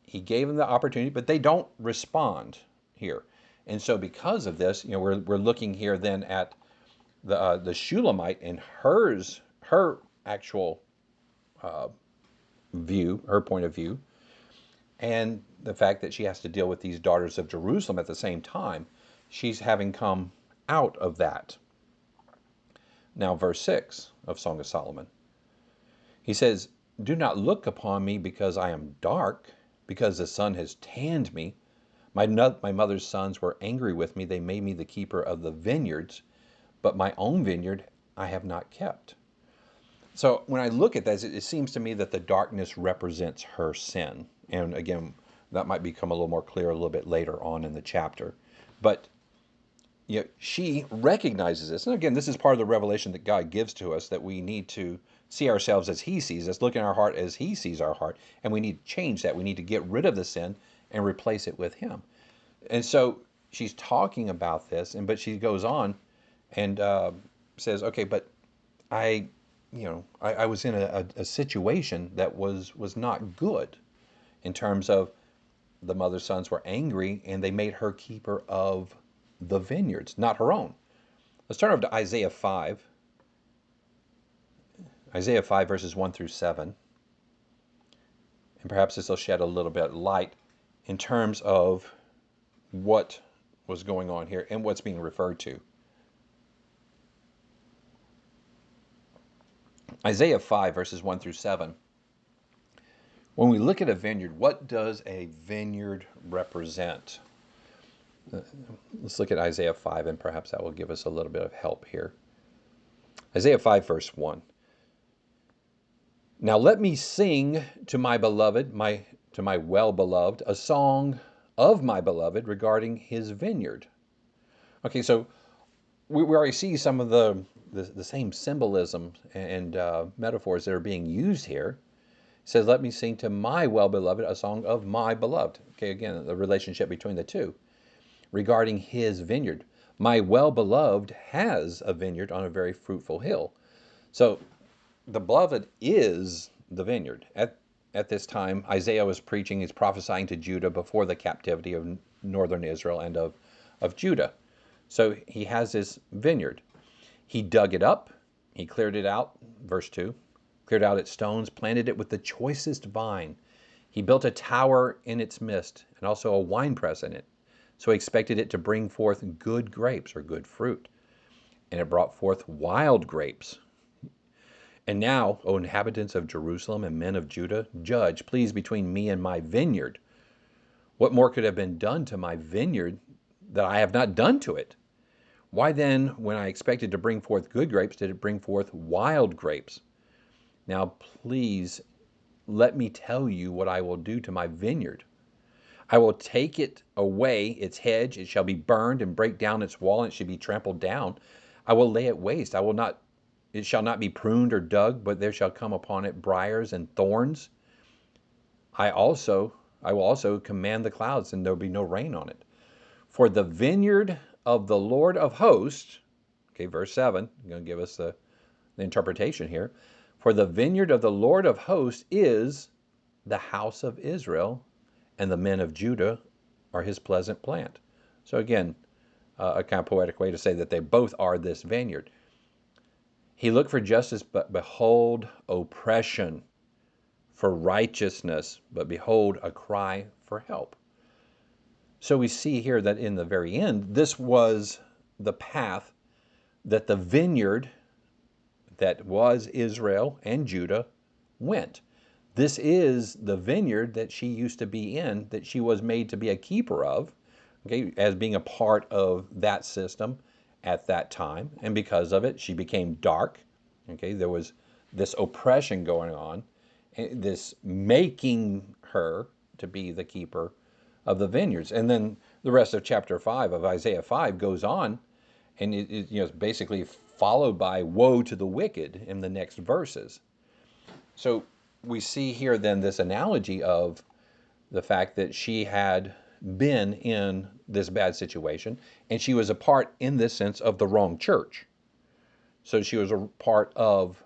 he gave them the opportunity, but they don't respond here. And so because of this, we're looking here then at the Shulamite and her actual view, her point of view, and the fact that she has to deal with these daughters of Jerusalem at the same time. She's having come out of that. Now, verse 6 of Song of Solomon. He says, "Do not look upon me because I am dark, because the sun has tanned me. My mother's sons were angry with me. They made me the keeper of the vineyards, but my own vineyard I have not kept." So when I look at this, it seems to me that the darkness represents her sin. And again, that might become a little more clear a little bit later on in the chapter. But she recognizes this. And again, this is part of the revelation that God gives to us, that we need to see ourselves as He sees us, look in our heart as He sees our heart, and we need to change that. We need to get rid of the sin and replace it with Him. And so she's talking about this, but she goes on and says, "Okay, but I, I was in a situation that was not good in terms of the mother's sons were angry and they made her keeper of the vineyards, not her own." Let's turn over to Isaiah 5. Isaiah 5, verses 1 through 7. And perhaps this will shed a little bit of light in terms of what was going on here and what's being referred to. Isaiah 5, verses 1 through 7. When we look at a vineyard, what does a vineyard represent? Let's look at Isaiah 5, and perhaps that will give us a little bit of help here. Isaiah 5, verse 1. "Now let me sing to my beloved, to my well-beloved, a song of my beloved regarding his vineyard." Okay, so we already see some of the same symbolism and metaphors that are being used here. It says, "Let me sing to my well-beloved a song of my beloved." Okay, again, the relationship between the two. Regarding his vineyard. My well-beloved has a vineyard on a very fruitful hill. So the beloved is the vineyard. At this time, Isaiah was preaching, he's prophesying to Judah before the captivity of northern Israel and of Judah. So he has this vineyard. He dug it up, he cleared it out, verse 2, cleared out its stones, planted it with the choicest vine. He built a tower in its midst and also a winepress in it. So he expected it to bring forth good grapes or good fruit. And it brought forth wild grapes. And now, O inhabitants of Jerusalem and men of Judah, judge, please, between me and my vineyard. What more could have been done to my vineyard that I have not done to it? Why then, when I expected to bring forth good grapes, did it bring forth wild grapes? Now, please, let me tell you what I will do to my vineyard. I will take it away, its hedge, it shall be burned, and break down its wall, and it shall be trampled down. I will lay it waste. It shall not be pruned or dug, but there shall come upon it briars and thorns. I will also command the clouds, and there will be no rain on it. For the vineyard of the Lord of hosts, okay, verse 7, I'm going to give us the interpretation here. For the vineyard of the Lord of hosts is the house of Israel, and the men of Judah are his pleasant plant. So again, a kind of poetic way to say that they both are this vineyard. He looked for justice, but behold, oppression, for righteousness, but behold, a cry for help. So we see here that in the very end, this was the path that the vineyard that was Israel and Judah went. This is the vineyard that she used to be in, that she was made to be a keeper of, okay, as being a part of that system at that time. And because of it, she became dark. Okay, there was this oppression going on, this making her to be the keeper of the vineyards. And then the rest of chapter 5 of Isaiah 5 goes on, and it's basically followed by woe to the wicked in the next verses. So we see here then this analogy of the fact that she had been in this bad situation, and she was a part, in this sense, of the wrong church. So she was a part of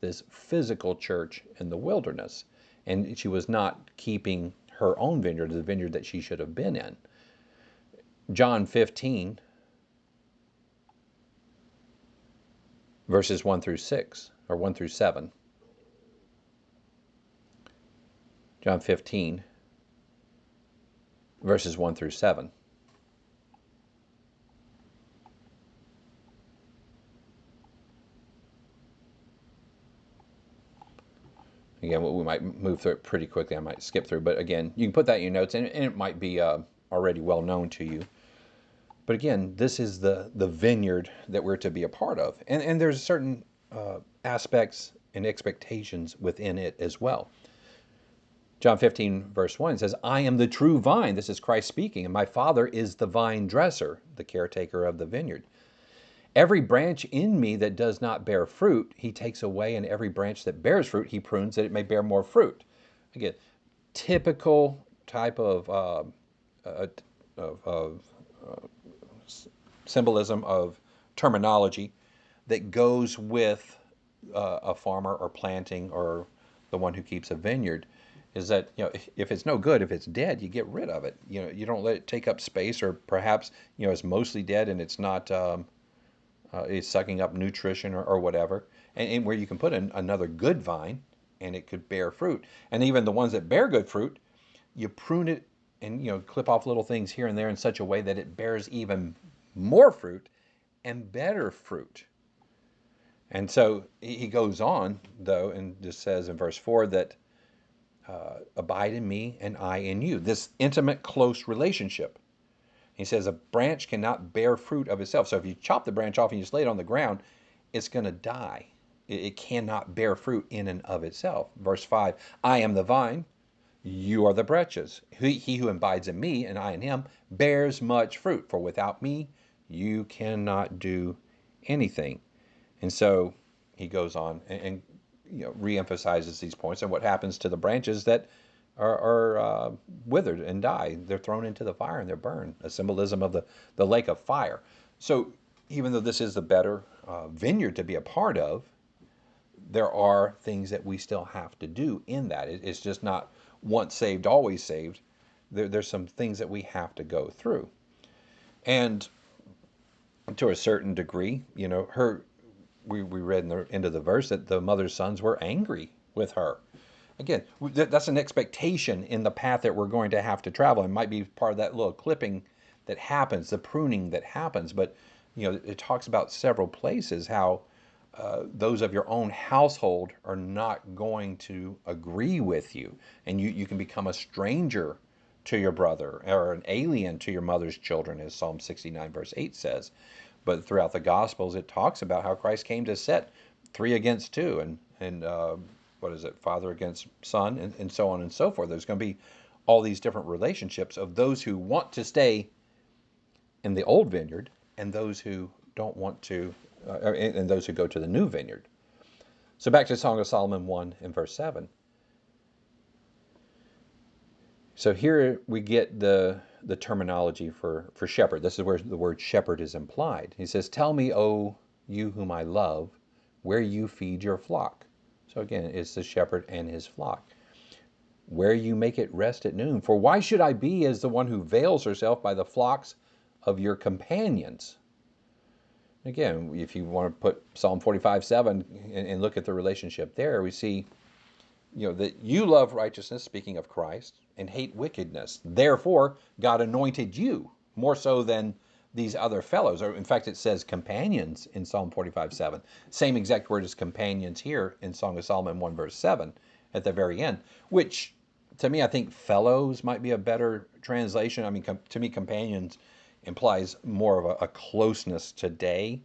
this physical church in the wilderness, and she was not keeping her own vineyard, the vineyard that she should have been in. John 15, verses 1 through 6, or 1 through 7. John 15, verses 1 through 7. Again, we might move through it pretty quickly. I might skip through, but again, you can put that in your notes, and it might be already well known to you. But again, this is the vineyard that we're to be a part of, and there's certain aspects and expectations within it as well. John 15, verse 1 says, I am the true vine. This is Christ speaking, and my Father is the vine dresser, the caretaker of the vineyard. Every branch in me that does not bear fruit, he takes away, and every branch that bears fruit, he prunes that it may bear more fruit. Again, typical type of symbolism of terminology that goes with a farmer or planting or the one who keeps a vineyard, is that if it's no good, if it's dead, you get rid of it. You don't let it take up space, or perhaps it's mostly dead and it's not it's sucking up nutrition or whatever, and where you can put in another good vine and it could bear fruit. And even the ones that bear good fruit, you prune it and clip off little things here and there in such a way that it bears even more fruit and better fruit. And so he goes on, though, and just says in verse 4 that abide in me and I in you. This intimate, close relationship. He says a branch cannot bear fruit of itself. So if you chop the branch off and you just lay it on the ground, it's going to die. It cannot bear fruit in and of itself. Verse 5, I am the vine, you are the branches. He who abides in me and I in him bears much fruit. For without me, you cannot do anything. And so he goes on and reemphasizes these points and what happens to the branches that are withered and die. They're thrown into the fire and they're burned, a symbolism of the lake of fire. So even though this is the better vineyard to be a part of, there are things that we still have to do in that. It's just not once saved, always saved. There's some things that we have to go through. And to a certain degree, we read in the end of the verse that the mother's sons were angry with her. Again, that's an expectation in the path that we're going to have to travel. It might be part of that little clipping that happens, the pruning that happens. But it talks about several places how those of your own household are not going to agree with you, and you can become a stranger to your brother or an alien to your mother's children, as Psalm 69 verse 8 says. But throughout the Gospels, it talks about how Christ came to set three against two, and what is it, father against son, and so on and so forth. There's going to be all these different relationships of those who want to stay in the old vineyard and those who don't want to, and those who go to the new vineyard. So back to Song of Solomon 1 and verse 7. So here we get the terminology for shepherd. This is where the word shepherd is implied. He says, tell me, O you whom I love, where you feed your flock. So again, it's the shepherd and his flock. Where you make it rest at noon. For why should I be as the one who veils herself by the flocks of your companions? Again, if you want to put Psalm 45:7 and look at the relationship there, we see that you love righteousness, speaking of Christ, and hate wickedness. Therefore, God anointed you more so than these other fellows. Or in fact, it says companions in Psalm 45:7. Same exact word as companions here in Song of Solomon 1 verse 7 at the very end, which to me, I think fellows might be a better translation. I mean, to me, companions implies more of a closeness today,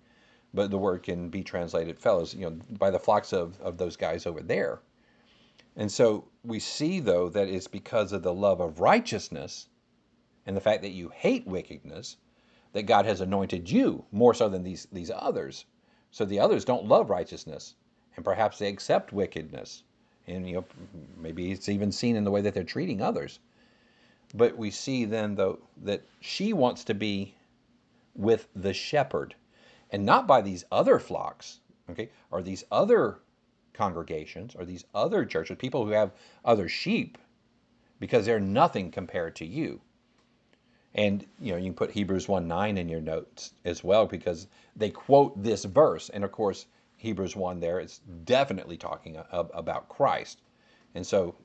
but the word can be translated fellows, by the flocks of those guys over there. And so we see, though, that it's because of the love of righteousness and the fact that you hate wickedness that God has anointed you more so than these others. So the others don't love righteousness, and perhaps they accept wickedness. And maybe it's even seen in the way that they're treating others. But we see then, though, that she wants to be with the shepherd and not by these other flocks, okay, or these other congregations or these other churches, people who have other sheep, because they're nothing compared to you. And you can put Hebrews 1:9 in your notes as well, because they quote this verse, and of course Hebrews 1 there is definitely talking about Christ, and so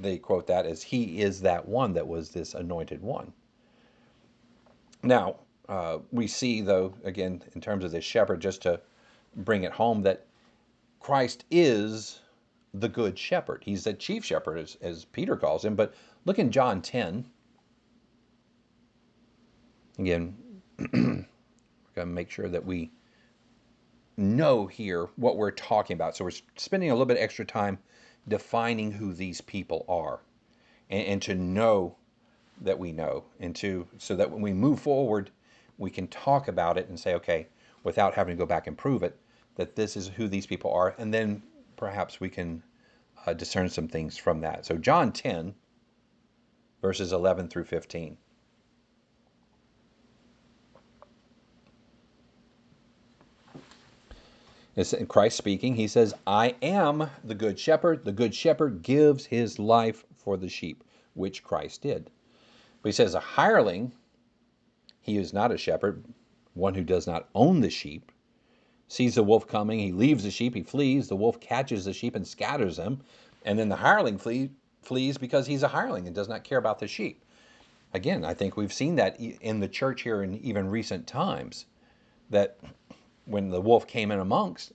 they quote that as he is that one that was this anointed one. Now we see, though, again in terms of this shepherd, just to bring it home, that Christ is the good shepherd. He's the chief shepherd, as Peter calls him. But look in John 10. Again, we're going to make sure that we know here what we're talking about. So we're spending a little bit extra time defining who these people are, and to know that we know, and to so that when we move forward, we can talk about it and say, okay, without having to go back and prove it, that this is who these people are, and then perhaps we can discern some things from that. So John 10, verses 11 through 15. It's Christ speaking. He says, I am the good shepherd. The good shepherd gives his life for the sheep, which Christ did. But he says, a hireling, he is not a shepherd, one who does not own the sheep, sees the wolf coming, he leaves the sheep, he flees, the wolf catches the sheep and scatters them, and then the hireling flees because he's a hireling and does not care about the sheep. Again, I think we've seen that in the church here in even recent times, that when the wolf came in amongst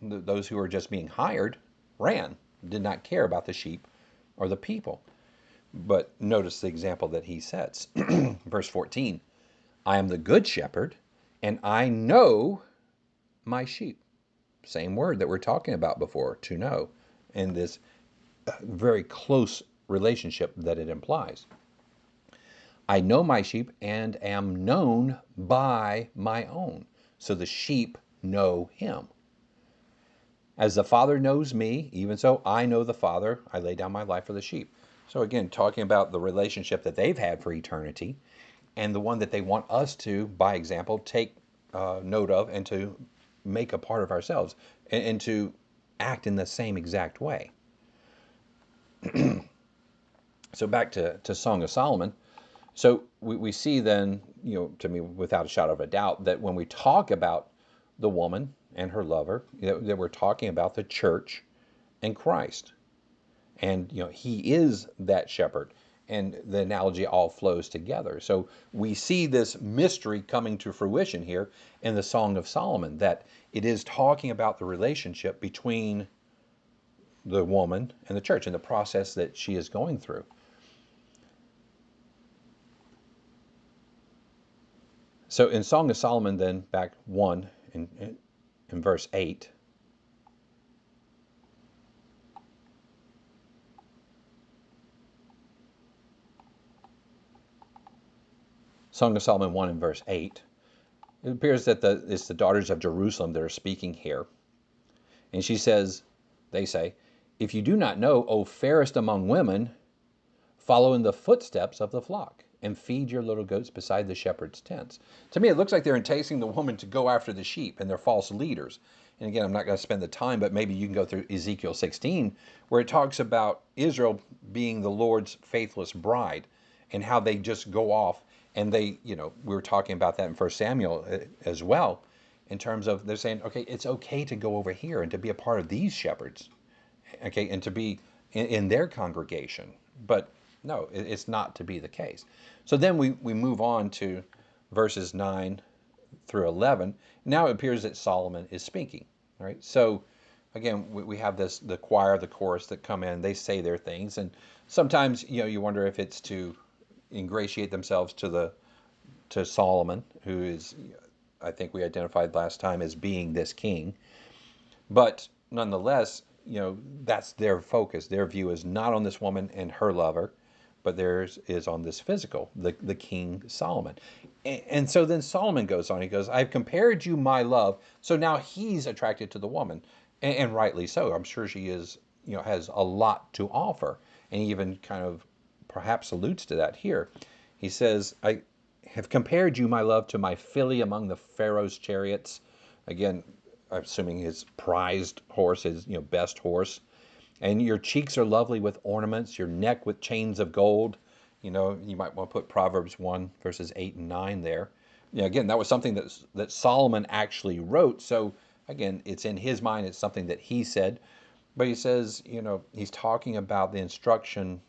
those who were just being hired, ran, did not care about the sheep or the people. But notice the example that he sets. Verse 14, I am the good shepherd, and I know my sheep. Same word that we're talking about before, to know, and this very close relationship that it implies. I know my sheep and am known by my own. So the sheep know him. As the Father knows me, even so I know the Father. I lay down my life for the sheep. So again, talking about the relationship that they've had for eternity, and the one that they want us to, by example, take note of and to make a part of ourselves, and to act in the same exact way. So back to Song of Solomon. So we see then, to me, without a shadow of a doubt, that when we talk about the woman and her lover, that we're talking about the church and Christ. And, he is that shepherd. And the analogy all flows together. So we see this mystery coming to fruition here in the Song of Solomon, that it is talking about the relationship between the woman and the church and the process that she is going through. So in Song of Solomon, then, back 1 in verse 8, Song of Solomon 1 in verse 8, it appears that it's the daughters of Jerusalem that are speaking here. And they say, if you do not know, O fairest among women, follow in the footsteps of the flock and feed your little goats beside the shepherd's tents. To me, it looks like they're enticing the woman to go after the sheep and their false leaders. And again, I'm not going to spend the time, but maybe you can go through Ezekiel 16, where it talks about Israel being the Lord's faithless bride and how they just go off. And we were talking about that in 1 Samuel as well, in terms of they're saying, okay, it's okay to go over here and to be a part of these shepherds, okay, and to be in their congregation. But no, it's not to be the case. So then we move on to verses 9 through 11. Now it appears that Solomon is speaking, right? So again, we have the choir, the chorus that come in, they say their things. And sometimes, you wonder if it's to ingratiate themselves to Solomon, who is, I think we identified last time as being this king. But nonetheless, that's their focus. Their view is not on this woman and her lover, but theirs is on this physical, the King Solomon. And so then Solomon goes on. He goes, I've compared you, my love. So now he's attracted to the woman, and rightly so. I'm sure she is, has a lot to offer. And he even kind of perhaps alludes to that here. He says, I have compared you, my love, to my filly among the Pharaoh's chariots. Again, I'm assuming his prized horse, his best horse. And your cheeks are lovely with ornaments, your neck with chains of gold. You might want to put Proverbs 1, verses 8 and 9 there. Again, that was something that Solomon actually wrote. So again, it's in his mind, it's something that he said. But he says, he's talking about the instruction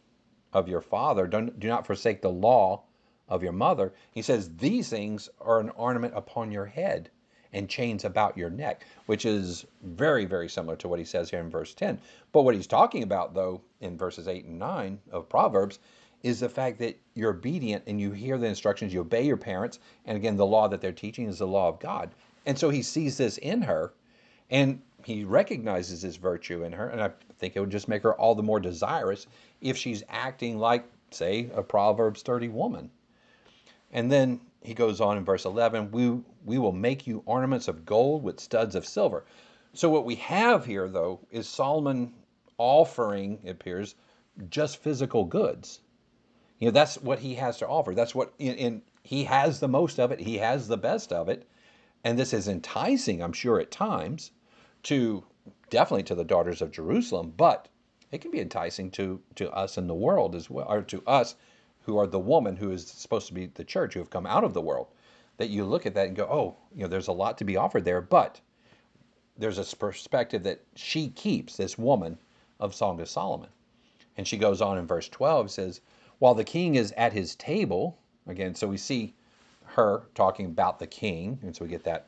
of your father. Do not forsake the law of your mother. He says, these things are an ornament upon your head, and chains about your neck, which is very, very similar to what he says here in verse 10. But what he's talking about, though, in verses 8 and 9 of Proverbs, is the fact that you're obedient and you hear the instructions, you obey your parents. And again, the law that they're teaching is the law of God. And so he sees this in her and he recognizes this virtue in her. And I think it would just make her all the more desirous if she's acting like, say, a Proverbs 30 woman. And then he goes on in verse 11, we will make you ornaments of gold with studs of silver. So what we have here, though, is Solomon offering, it appears, just physical goods. That's what he has to offer. That's what, he has the most of it. He has the best of it. And this is enticing, I'm sure, at times, to definitely to the daughters of Jerusalem, but it can be enticing to us in the world as well, or to us who are the woman who is supposed to be the church, who have come out of the world. That you look at that and go, oh, there's a lot to be offered there, but there's a perspective that she keeps, this woman of Song of Solomon. And she goes on in verse 12, says, while the king is at his table, again, so we see her talking about the king, and so we get that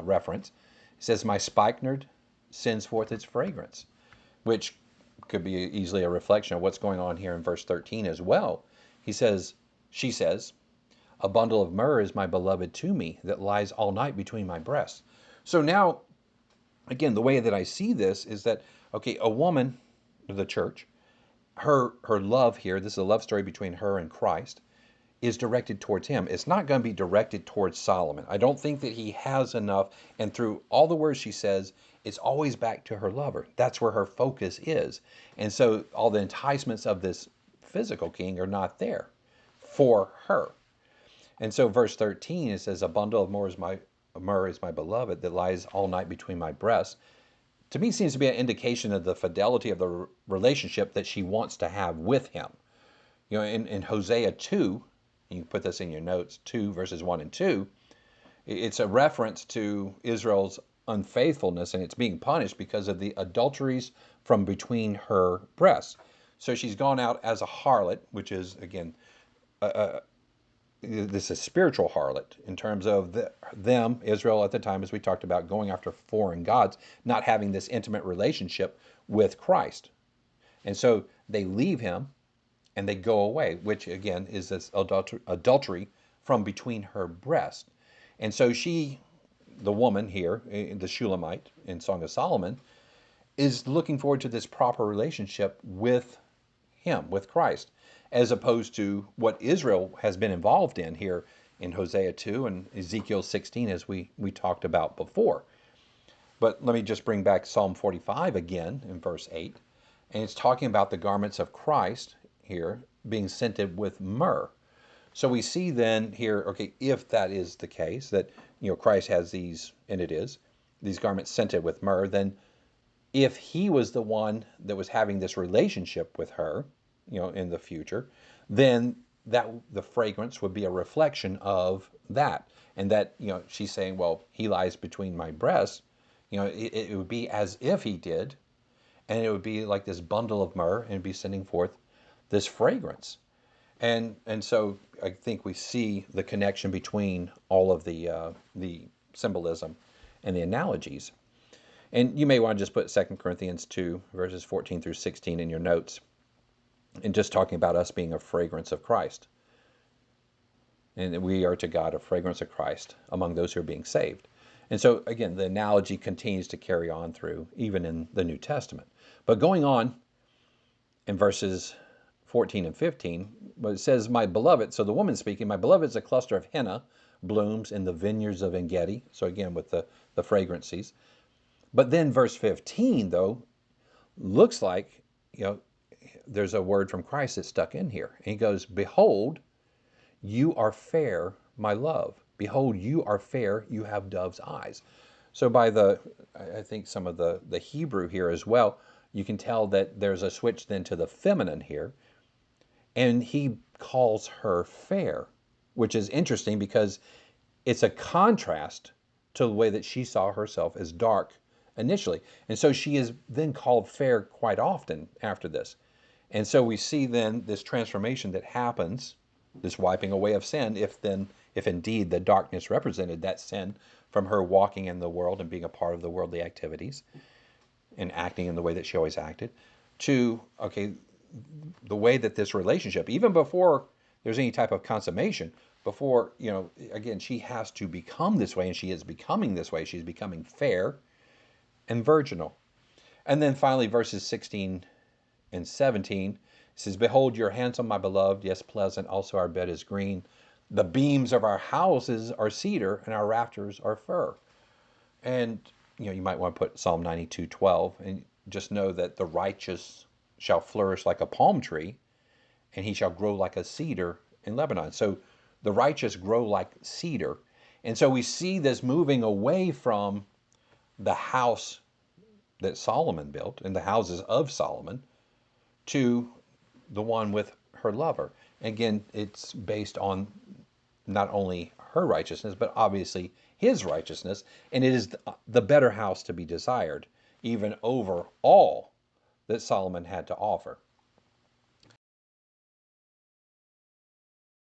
reference. It says, my spikenard sends forth its fragrance, which could be easily a reflection of what's going on here in verse 13 as well. She says, a bundle of myrrh is my beloved to me that lies all night between my breasts. So now, again, the way that I see this is that, okay, a woman, the church, her love here, this is a love story between her and Christ, is directed towards him. It's not going to be directed towards Solomon. I don't think that he has enough. And through all the words she says, it's always back to her lover. That's where her focus is. And so all the enticements of this physical king are not there for her. And so verse 13, it says, a bundle of myrrh is my beloved that lies all night between my breasts. To me, seems to be an indication of the fidelity of the relationship that she wants to have with him. In Hosea 2, you can put this in your notes, 2 verses 1 and 2, it's a reference to Israel's unfaithfulness, and it's being punished because of the adulteries from between her breasts. So she's gone out as a harlot, which is, again, this is spiritual harlot in terms of them, Israel at the time, as we talked about, going after foreign gods, not having this intimate relationship with Christ. And so they leave him and they go away, which again is this adultery from between her breasts. And so she, the woman here, the Shulamite in Song of Solomon, is looking forward to this proper relationship with him, with Christ, as opposed to what Israel has been involved in here in Hosea 2 and Ezekiel 16, as we talked about before. But let me just bring back Psalm 45 again in verse 8. And it's talking about the garments of Christ here being scented with myrrh. So we see then here, okay, if that is the case, that Christ has these, and it is, these garments scented with myrrh, then if he was the one that was having this relationship with her, in the future, then that the fragrance would be a reflection of that. And that, she's saying, well, he lies between my breasts. It would be as if he did, and it would be like this bundle of myrrh, and it'd be sending forth this fragrance. And so I think we see the connection between all of the symbolism and the analogies. And you may want to just put 2 Corinthians 2, verses 14 through 16 in your notes, and just talking about us being a fragrance of Christ. And we are to God a fragrance of Christ among those who are being saved. And so, again, the analogy continues to carry on through, even in the New Testament. But going on in verses 14 and 15, but it says, my beloved, so the woman speaking, my beloved is a cluster of henna blooms in the vineyards of En-gedi. So again, with the fragrances. But then verse 15, though, looks like, there's a word from Christ that's stuck in here. And he goes, behold, you are fair, my love. Behold, you are fair, you have dove's eyes. So by I think some of the Hebrew here as well, you can tell that there's a switch then to the feminine here. And he calls her fair, which is interesting because it's a contrast to the way that she saw herself as dark initially. And so she is then called fair quite often after this. And so we see then this transformation that happens, this wiping away of sin, if indeed the darkness represented that sin from her walking in the world and being a part of the worldly activities and acting in the way that she always acted, to, okay, the way that this relationship, even before there's any type of consummation, before, again, she has to become this way, and she is becoming this way. She's becoming fair and virginal. And then finally, verses 16 and 17 says, "Behold, you're handsome, my beloved, yes, pleasant. Also, our bed is green. The beams of our houses are cedar, and our rafters are fir." And you might want to put Psalm 92:12, and just know that the righteous shall flourish like a palm tree, and he shall grow like a cedar in Lebanon. So the righteous grow like cedar. And so we see this moving away from the house that Solomon built and the houses of Solomon to the one with her lover. Again, it's based on not only her righteousness, but obviously his righteousness. And it is the better house to be desired, even over all that Solomon had to offer.